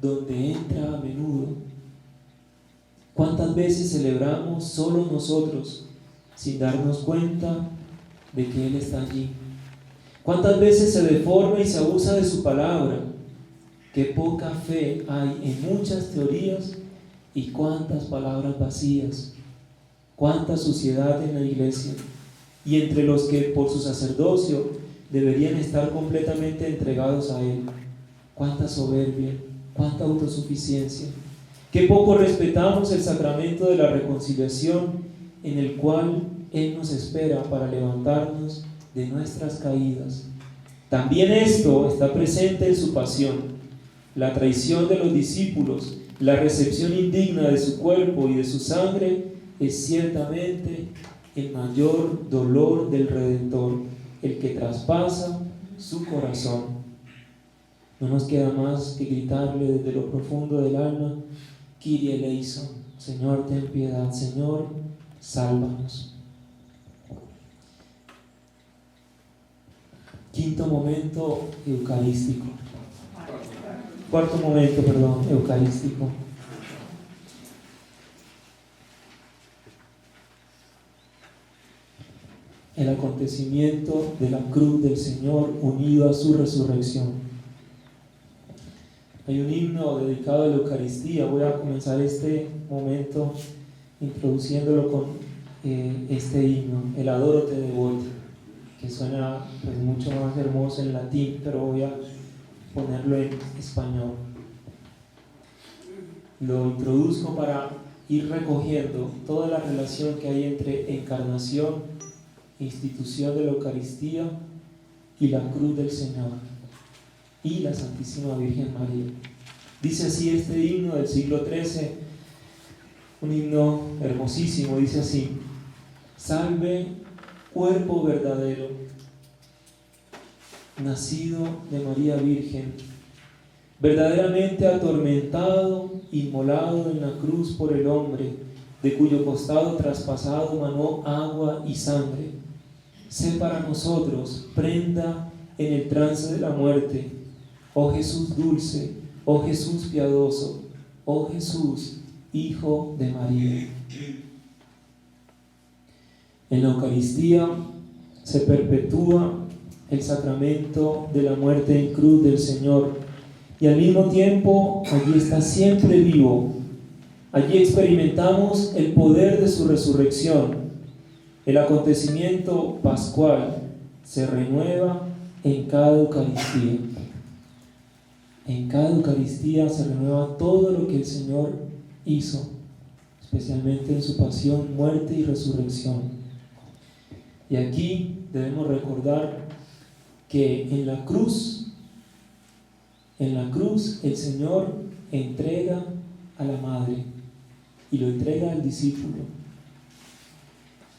donde entra a menudo. ¿Cuántas veces celebramos solo nosotros sin darnos cuenta de que Él está allí? ¿Cuántas veces se deforma y se abusa de su palabra? Qué poca fe hay en muchas teorías y cuántas palabras vacías, cuánta suciedad en la iglesia y entre los que por su sacerdocio deberían estar completamente entregados a Él. Cuánta soberbia, cuánta autosuficiencia. Qué poco respetamos el sacramento de la reconciliación en el cual Él nos espera para levantarnos de nuestras caídas. También esto está presente en su pasión. La traición de los discípulos, la recepción indigna de su cuerpo y de su sangre es ciertamente el mayor dolor del Redentor, el que traspasa su corazón. No nos queda más que gritarle desde lo profundo del alma: Kyrie eleison, Señor, ten piedad, Señor, sálvanos. Quinto momento eucarístico. Cuarto momento, eucarístico. El acontecimiento de la cruz del Señor unido a su resurrección. Hay un himno dedicado a la Eucaristía. Voy a comenzar este momento introduciéndolo con este himno, el Adoro te Devote, que suena pues mucho más hermoso en latín, pero voy a ponerlo en español. Lo introduzco para ir recogiendo toda la relación que hay entre encarnación, institución de la Eucaristía y la cruz del Señor y la Santísima Virgen María. Dice así este himno del siglo XIII, un himno hermosísimo, dice así: Salve, cuerpo verdadero, nacido de María Virgen, verdaderamente atormentado, inmolado en la cruz por el hombre, de cuyo costado traspasado manó agua y sangre. Sé para nosotros prenda en el trance de la muerte, oh Jesús dulce, oh Jesús piadoso, oh Jesús, Hijo de María. En la Eucaristía se perpetúa el sacramento de la muerte en cruz del Señor, y al mismo tiempo allí está siempre vivo. Allí experimentamos el poder de su resurrección. El acontecimiento pascual se renueva en cada Eucaristía. En cada Eucaristía se renueva todo lo que el Señor hizo, especialmente en su pasión, muerte y resurrección. Y aquí debemos recordar que en la cruz el Señor entrega a la Madre y lo entrega al discípulo.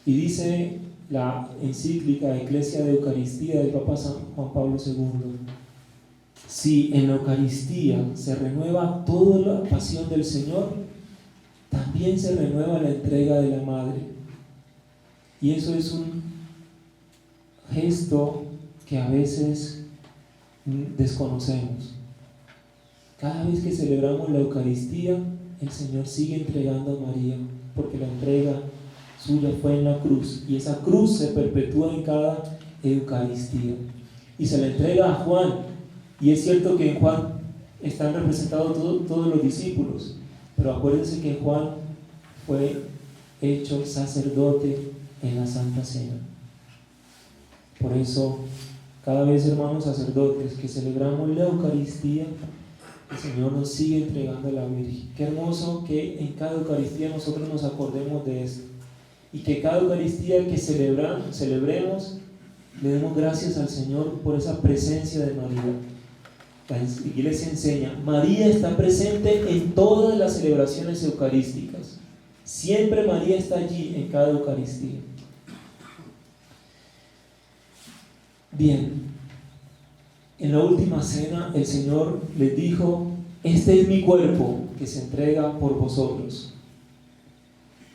Y dice la encíclica Ecclesia de Eucaristía del Papa San Juan Pablo II: si en la Eucaristía se renueva toda la pasión del Señor, también se renueva la entrega de la Madre. Y eso es un gesto que a veces desconocemos. Cada vez que celebramos la Eucaristía, el Señor sigue entregando a María, porque la entrega suya fue en la cruz, y esa cruz se perpetúa en cada Eucaristía. Y se la entrega a Juan, y es cierto que en Juan están representados todos los discípulos, pero acuérdense que Juan fue hecho sacerdote en la Santa Cena. Por eso, cada vez, hermanos sacerdotes, que celebramos la Eucaristía, el Señor nos sigue entregando a la Virgen. Qué hermoso que en cada Eucaristía nosotros nos acordemos de esto, y que cada Eucaristía que celebremos, le demos gracias al Señor por esa presencia de María. La Iglesia enseña: María está presente en todas las celebraciones eucarísticas. Siempre María está allí en cada Eucaristía. Bien, en la última cena el Señor les dijo: este es mi cuerpo que se entrega por vosotros.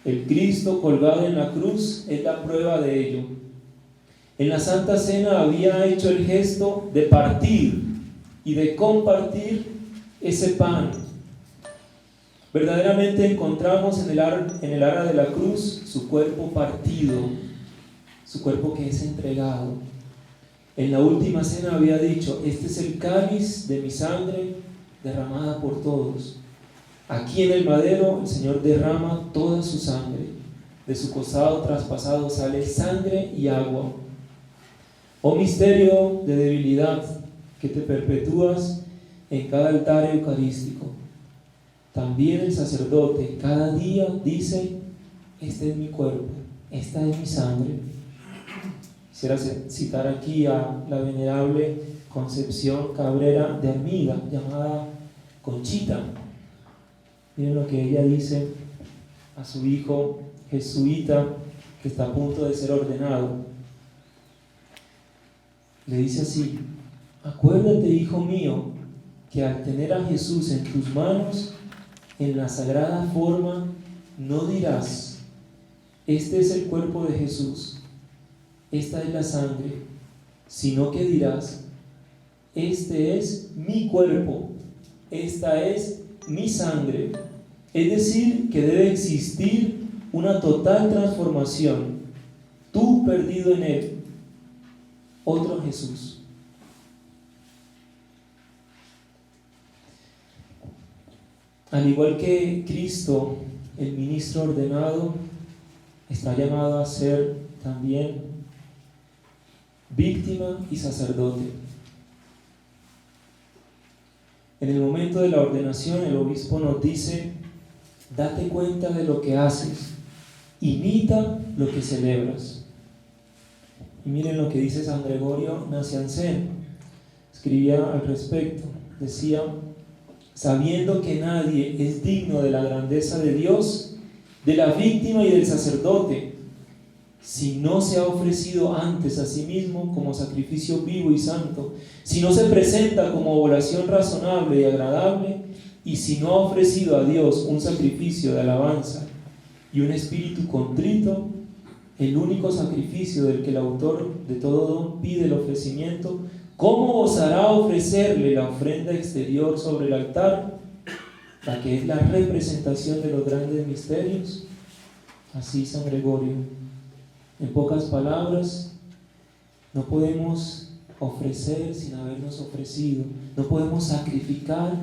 El Cristo colgado en la cruz es la prueba de ello. En la Santa Cena había hecho el gesto de partir y de compartir ese pan. Verdaderamente encontramos en el ara de la cruz su cuerpo partido, su cuerpo que es entregado. En la última cena había dicho: este es el cáliz de mi sangre derramada por todos. Aquí en el madero el Señor derrama toda su sangre. De su costado traspasado sale sangre y agua. Oh misterio de debilidad que te perpetúas en cada altar eucarístico. También el sacerdote cada día dice: este es mi cuerpo, esta es mi sangre. Quisiera citar aquí a la venerable Concepción Cabrera de Armida, llamada Conchita. Miren lo que ella dice a su hijo jesuita que está a punto de ser ordenado. Le dice así: acuérdate, hijo mío, que al tener a Jesús en tus manos, en la sagrada forma, no dirás: este es el cuerpo de Jesús, esta es la sangre, sino que dirás: este es mi cuerpo, esta es mi sangre. Es decir, que debe existir una total transformación. Tú perdido en él, otro Jesús. Al igual que Cristo, el ministro ordenado, está llamado a ser también víctima y sacerdote. En el momento de la ordenación, el obispo nos dice: date cuenta de lo que haces, imita lo que celebras. Y miren lo que dice San Gregorio Nacianceno. Escribía al respecto, decía: sabiendo que nadie es digno de la grandeza de Dios, de la víctima y del sacerdote, si no se ha ofrecido antes a sí mismo como sacrificio vivo y santo, si no se presenta como oblación razonable y agradable, y si no ha ofrecido a Dios un sacrificio de alabanza y un espíritu contrito, el único sacrificio del que el autor de todo don pide el ofrecimiento, ¿cómo osará ofrecerle la ofrenda exterior sobre el altar, la que es la representación de los grandes misterios? Así San Gregorio. En pocas palabras, no podemos ofrecer sin habernos ofrecido, no podemos sacrificar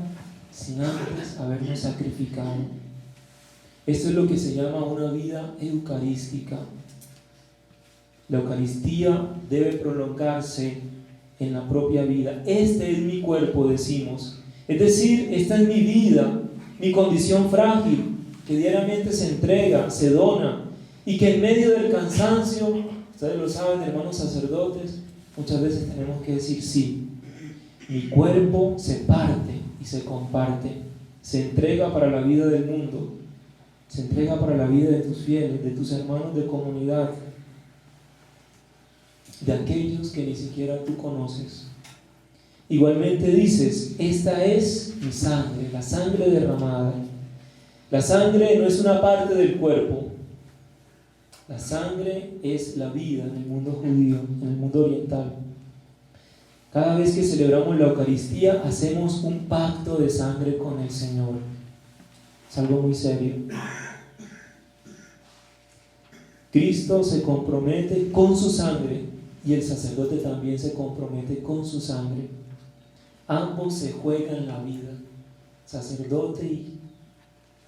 sin antes habernos sacrificado. Esto es lo que se llama una vida eucarística. La Eucaristía debe prolongarse en la propia vida. Este es mi cuerpo, decimos. Es decir, esta es mi vida, mi condición frágil, que diariamente se entrega, se dona, y que en medio del cansancio, ustedes lo saben, hermanos sacerdotes, muchas veces tenemos que decir: sí, mi cuerpo se parte y se comparte, se entrega para la vida del mundo, se entrega para la vida de tus fieles, de tus hermanos de comunidad, de aquellos que ni siquiera tú conoces. Igualmente dices: esta es mi sangre, la sangre derramada. La sangre no es una parte del cuerpo. La sangre es la vida en el mundo judío, en el mundo oriental. Cada vez que celebramos la Eucaristía, hacemos un pacto de sangre con el Señor. Es algo muy serio. Cristo se compromete con su sangre y el sacerdote también se compromete con su sangre. Ambos se juegan la vida. Sacerdote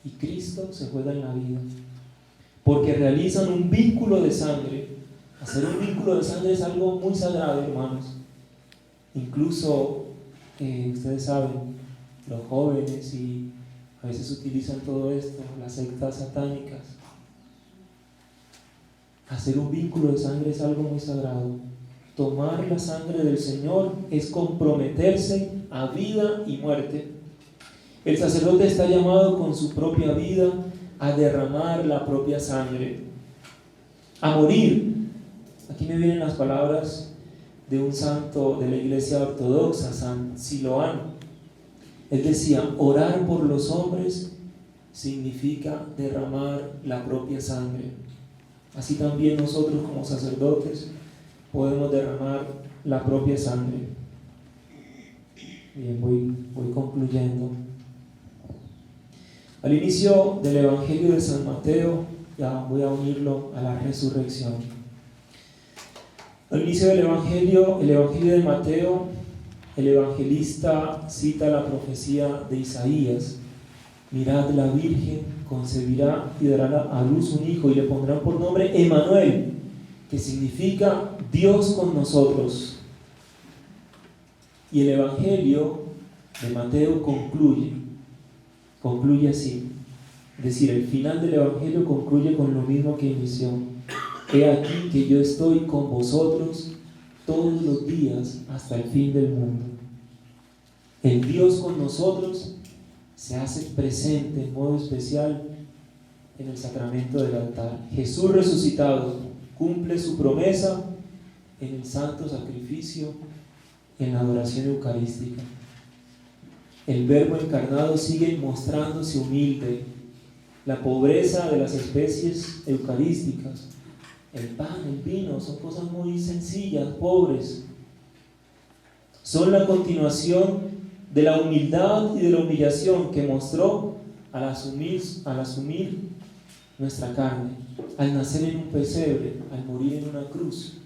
y Cristo se juegan la vida, porque realizan un vínculo de sangre. Hacer un vínculo de sangre es algo muy sagrado, hermanos. Incluso, ustedes saben, los jóvenes, y a veces utilizan todo esto, las sectas satánicas. Hacer un vínculo de sangre es algo muy sagrado. Tomar la sangre del Señor es comprometerse a vida y muerte. El sacerdote está llamado con su propia vida a derramar la propia sangre, a morir. Aquí me vienen las palabras de un santo de la Iglesia Ortodoxa, San Siloán. Él decía: orar por los hombres significa derramar la propia sangre. Así también nosotros como sacerdotes podemos derramar la propia sangre. Bien, voy concluyendo. Al inicio del Evangelio de San Mateo, ya voy a unirlo a la resurrección. Al inicio del Evangelio, el Evangelio de Mateo, el evangelista cita la profecía de Isaías: mirad, la Virgen concebirá y dará a luz un hijo y le pondrán por nombre Emmanuel, que significa Dios con nosotros. Y el Evangelio de Mateo concluye así, es decir, el final del Evangelio concluye con lo mismo que inició: he aquí que yo estoy con vosotros todos los días hasta el fin del mundo. El Dios con nosotros se hace presente en modo especial en el sacramento del altar. Jesús resucitado cumple su promesa en el santo sacrificio, en la adoración eucarística. El Verbo encarnado sigue mostrándose humilde. La pobreza de las especies eucarísticas, el pan, el vino, son cosas muy sencillas, pobres. Son la continuación de la humildad y de la humillación que mostró al asumir nuestra carne, al nacer en un pesebre, al morir en una cruz.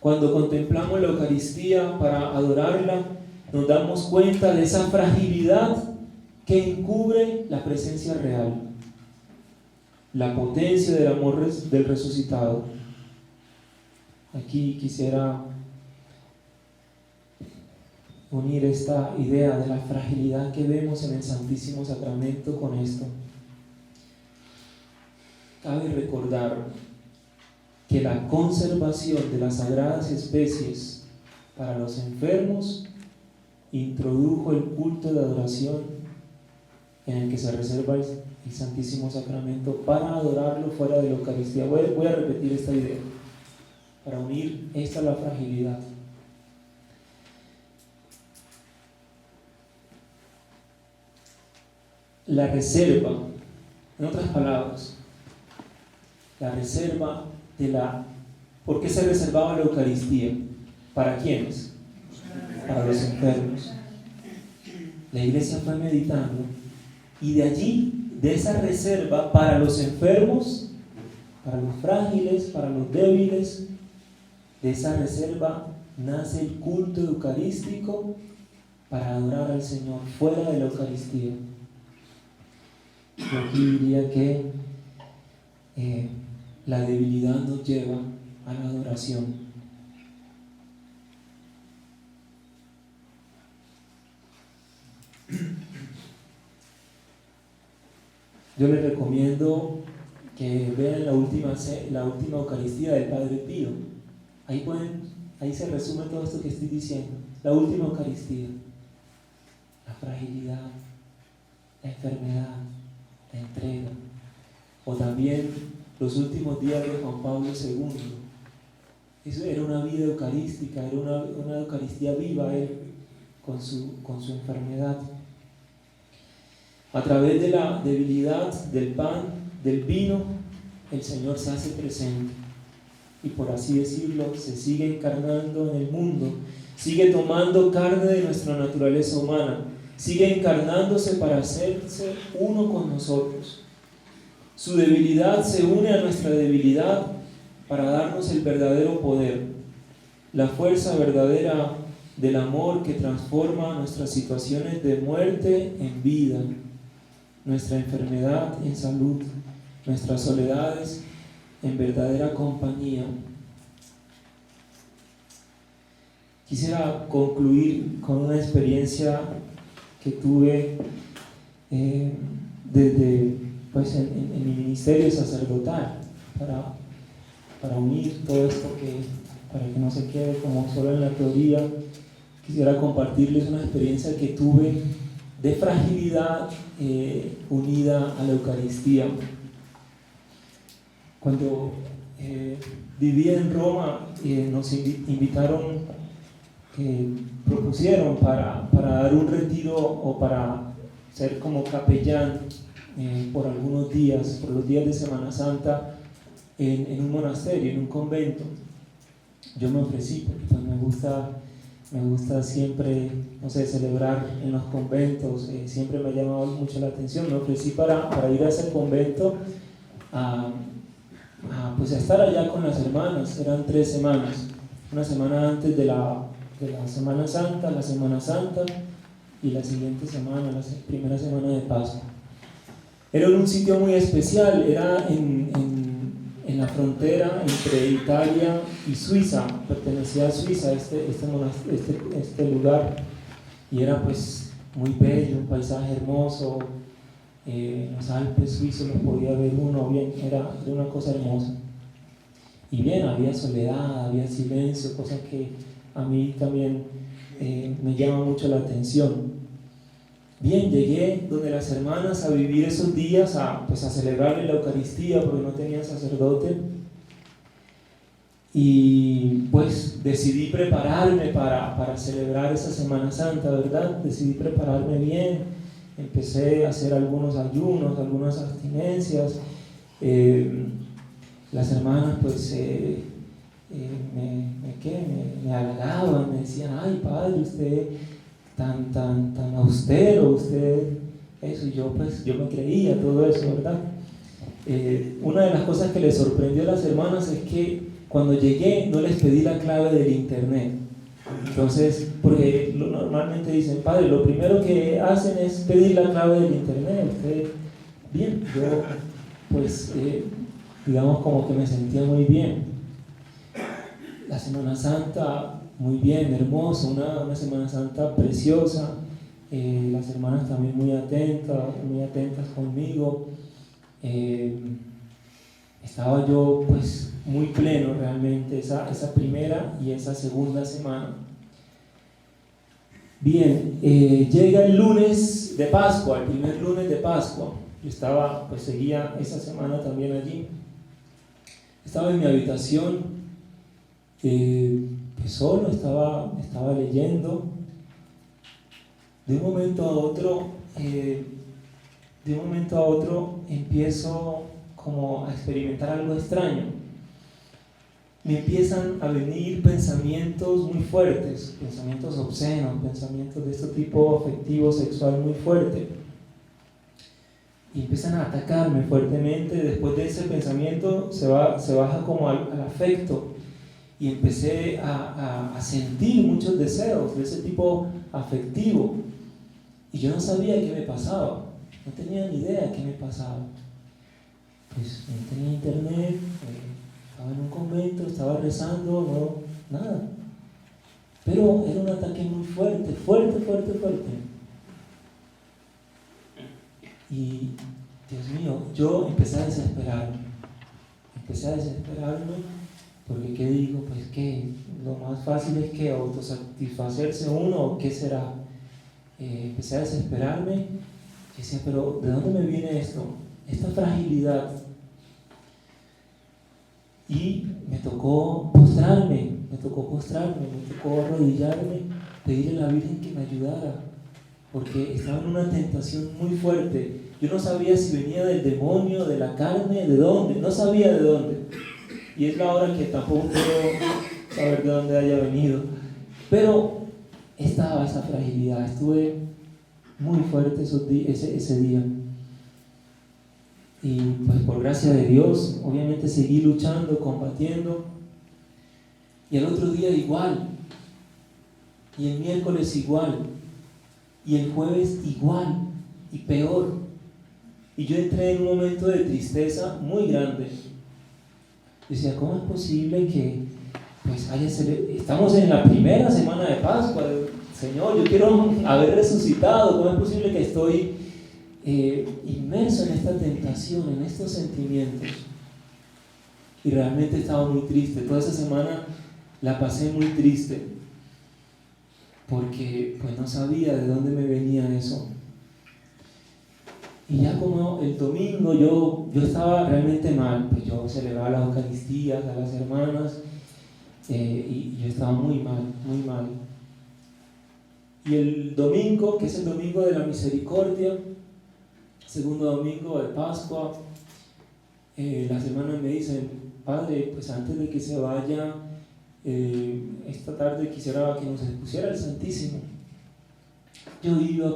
Cuando contemplamos la Eucaristía para adorarla, nos damos cuenta de esa fragilidad que encubre la presencia real, la potencia del amor del resucitado. Aquí quisiera unir esta idea de la fragilidad que vemos en el Santísimo Sacramento con esto. Cabe recordar que la conservación de las sagradas especies para los enfermos introdujo el culto de adoración en el que se reserva el Santísimo Sacramento para adorarlo fuera de la Eucaristía. Voy a repetir esta idea para unir esta a la fragilidad. La reserva, en otras palabras, la reserva de la... ¿Por qué se reservaba la Eucaristía? ¿Para quiénes? Para los enfermos. La Iglesia fue meditando y de allí, de esa reserva para los enfermos, para los frágiles, para los débiles, de esa reserva nace el culto eucarístico para adorar al Señor fuera de la Eucaristía. Yo aquí diría que la debilidad nos lleva a la adoración. Yo les recomiendo que vean la última Eucaristía del Padre Pío. Ahí se resume todo esto que estoy diciendo. La última Eucaristía, la fragilidad, la enfermedad, la entrega, o también los últimos días de Juan Pablo II. Eso era una vida eucarística, era una Eucaristía viva él con su enfermedad. A través de la debilidad del pan, del vino, el Señor se hace presente y, por así decirlo, se sigue encarnando en el mundo, sigue tomando carne de nuestra naturaleza humana, sigue encarnándose para hacerse uno con nosotros. Su debilidad se une a nuestra debilidad para darnos el verdadero poder, la fuerza verdadera del amor que transforma nuestras situaciones de muerte en vida, nuestra enfermedad en salud, nuestras soledades en verdadera compañía. Quisiera concluir con una experiencia que tuve desde en mi ministerio sacerdotal para unir todo esto, para que no se quede como solo en la teoría. Quisiera compartirles una experiencia que tuve de fragilidad unida a la Eucaristía. Cuando vivía en Roma, nos invitaron, propusieron para dar un retiro o para ser como capellán por algunos días, por los días de Semana Santa, en un monasterio, en un convento. Yo me ofrecí porque pues me gusta Me gusta siempre, no sé, celebrar en los conventos. Siempre me ha llamado mucho la atención. Me ofrecí para ir a ese convento pues a estar allá con las hermanas. Eran 3 semanas. Una semana antes de la Semana Santa, la Semana Santa, y la siguiente semana, la primera semana de Pascua. Era un sitio muy especial. Era en la frontera entre Italia y Suiza. Pertenecía a Suiza este lugar, y era pues muy bello, un paisaje hermoso. Los Alpes suizos los podía ver uno bien, era una cosa hermosa. Y bien, había soledad, había silencio, cosas que a mí también me llama mucho la atención. Bien, llegué donde las hermanas a vivir esos días, a celebrarle la Eucaristía, porque no tenían sacerdote. Y pues decidí prepararme para celebrar esa Semana Santa, ¿verdad? Decidí prepararme bien. Empecé a hacer algunos ayunos, algunas abstinencias. Las hermanas pues me halagaban, me decían: ay, padre, usted tan austero, usted eso. Y yo me creía todo eso, ¿verdad? Una de las cosas que les sorprendió a las hermanas es que cuando llegué no les pedí la clave del internet. Entonces, porque normalmente dicen: padre, lo primero que hacen es pedir la clave del internet. Usted, bien, yo pues digamos como que me sentía muy bien. La Semana Santa, muy bien, hermosa, una Semana Santa preciosa. Las hermanas también muy atentas conmigo. Estaba yo pues muy pleno realmente esa primera y esa segunda semana. Bien, llega el lunes de Pascua, el primer lunes de Pascua. Yo seguía esa semana también allí. Estaba en mi habitación, pues solo, estaba leyendo. De un momento a otro empiezo como a experimentar algo extraño. Me empiezan a venir pensamientos muy fuertes, pensamientos obscenos, pensamientos de este tipo afectivo, sexual muy fuerte, y empiezan a atacarme fuertemente. Después de ese pensamiento se baja como al afecto, y empecé a sentir muchos deseos de ese tipo afectivo, y yo no sabía qué me pasaba, no tenía ni idea qué me pasaba. Pues no tenía internet, estaba en un convento, estaba rezando, nada. Pero era un ataque muy fuerte. Y, Dios mío, yo empecé a desesperarme, porque ¿qué digo? Pues que lo más fácil es que autosatisfacerse uno, ¿o qué será? Empecé a desesperarme. Y decía: pero ¿de dónde me viene esto? Esta fragilidad. Y me tocó postrarme, me tocó arrodillarme, pedirle a la Virgen que me ayudara, porque estaba en una tentación muy fuerte. Yo no sabía si venía del demonio, de la carne, de dónde, no sabía de dónde. Y es la hora que tampoco puedo saber de dónde haya venido. Pero estaba esa fragilidad, estuve muy fuerte ese día. Y pues por gracia de Dios, obviamente seguí luchando, combatiendo. Y el otro día igual, y el miércoles igual, y el jueves igual, y peor. Y yo entré en un momento de tristeza muy grande. Decía: ¿cómo es posible que pues estamos en la primera semana de Pascua? Señor, yo quiero haber resucitado. ¿Cómo es posible que estoy inmerso en esta tentación, en estos sentimientos? Y realmente estaba muy triste. Toda esa semana la pasé muy triste, porque pues no sabía de dónde me venía eso. Y ya como el domingo yo estaba realmente mal, pues yo celebraba las Eucaristías a las hermanas, y yo estaba muy mal. Y el domingo, que es el domingo de la misericordia, segundo domingo de Pascua, las hermanas me dicen: padre, pues antes de que se vaya, esta tarde quisiera que nos expusiera el Santísimo. Yo iba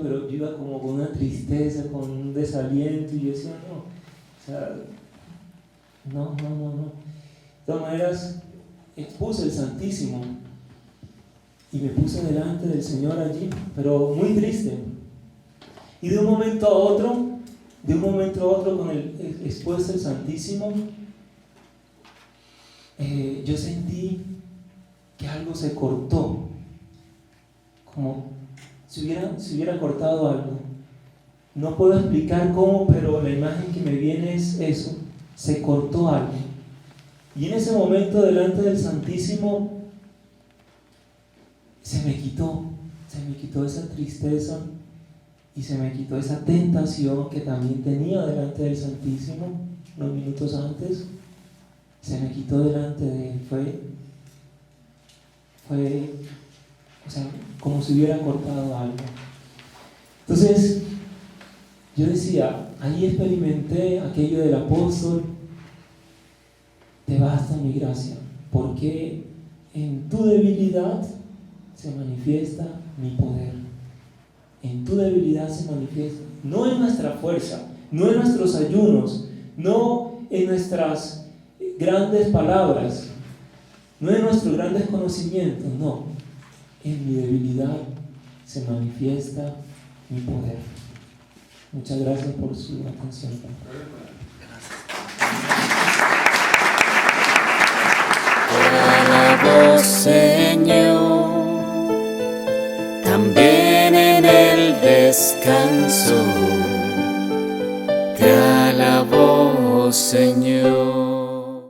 como con una tristeza, con un desaliento, y yo decía, no, o sea, no. De todas maneras, expuse el Santísimo y me puse delante del Señor allí, pero muy triste. Y de un momento a otro, con el expuesto el Santísimo, yo sentí que algo se cortó, como si hubiera cortado algo. No puedo explicar cómo, pero la imagen que me viene es eso, se cortó algo. Y en ese momento delante del Santísimo se me quitó esa tristeza y se me quitó esa tentación que también tenía delante del Santísimo unos minutos antes. Se me quitó delante de él, fue como si hubiera cortado algo. Entonces yo decía, ahí experimenté aquello del apóstol: te basta mi gracia, porque en tu debilidad se manifiesta mi poder. En tu debilidad se manifiesta, no en nuestra fuerza, no en nuestros ayunos, no en nuestras grandes palabras, no en nuestros grandes conocimientos, no, en mi debilidad se manifiesta mi poder. Muchas gracias por su atención. Te alabo, Señor, también en el descanso. Te alabo, Señor,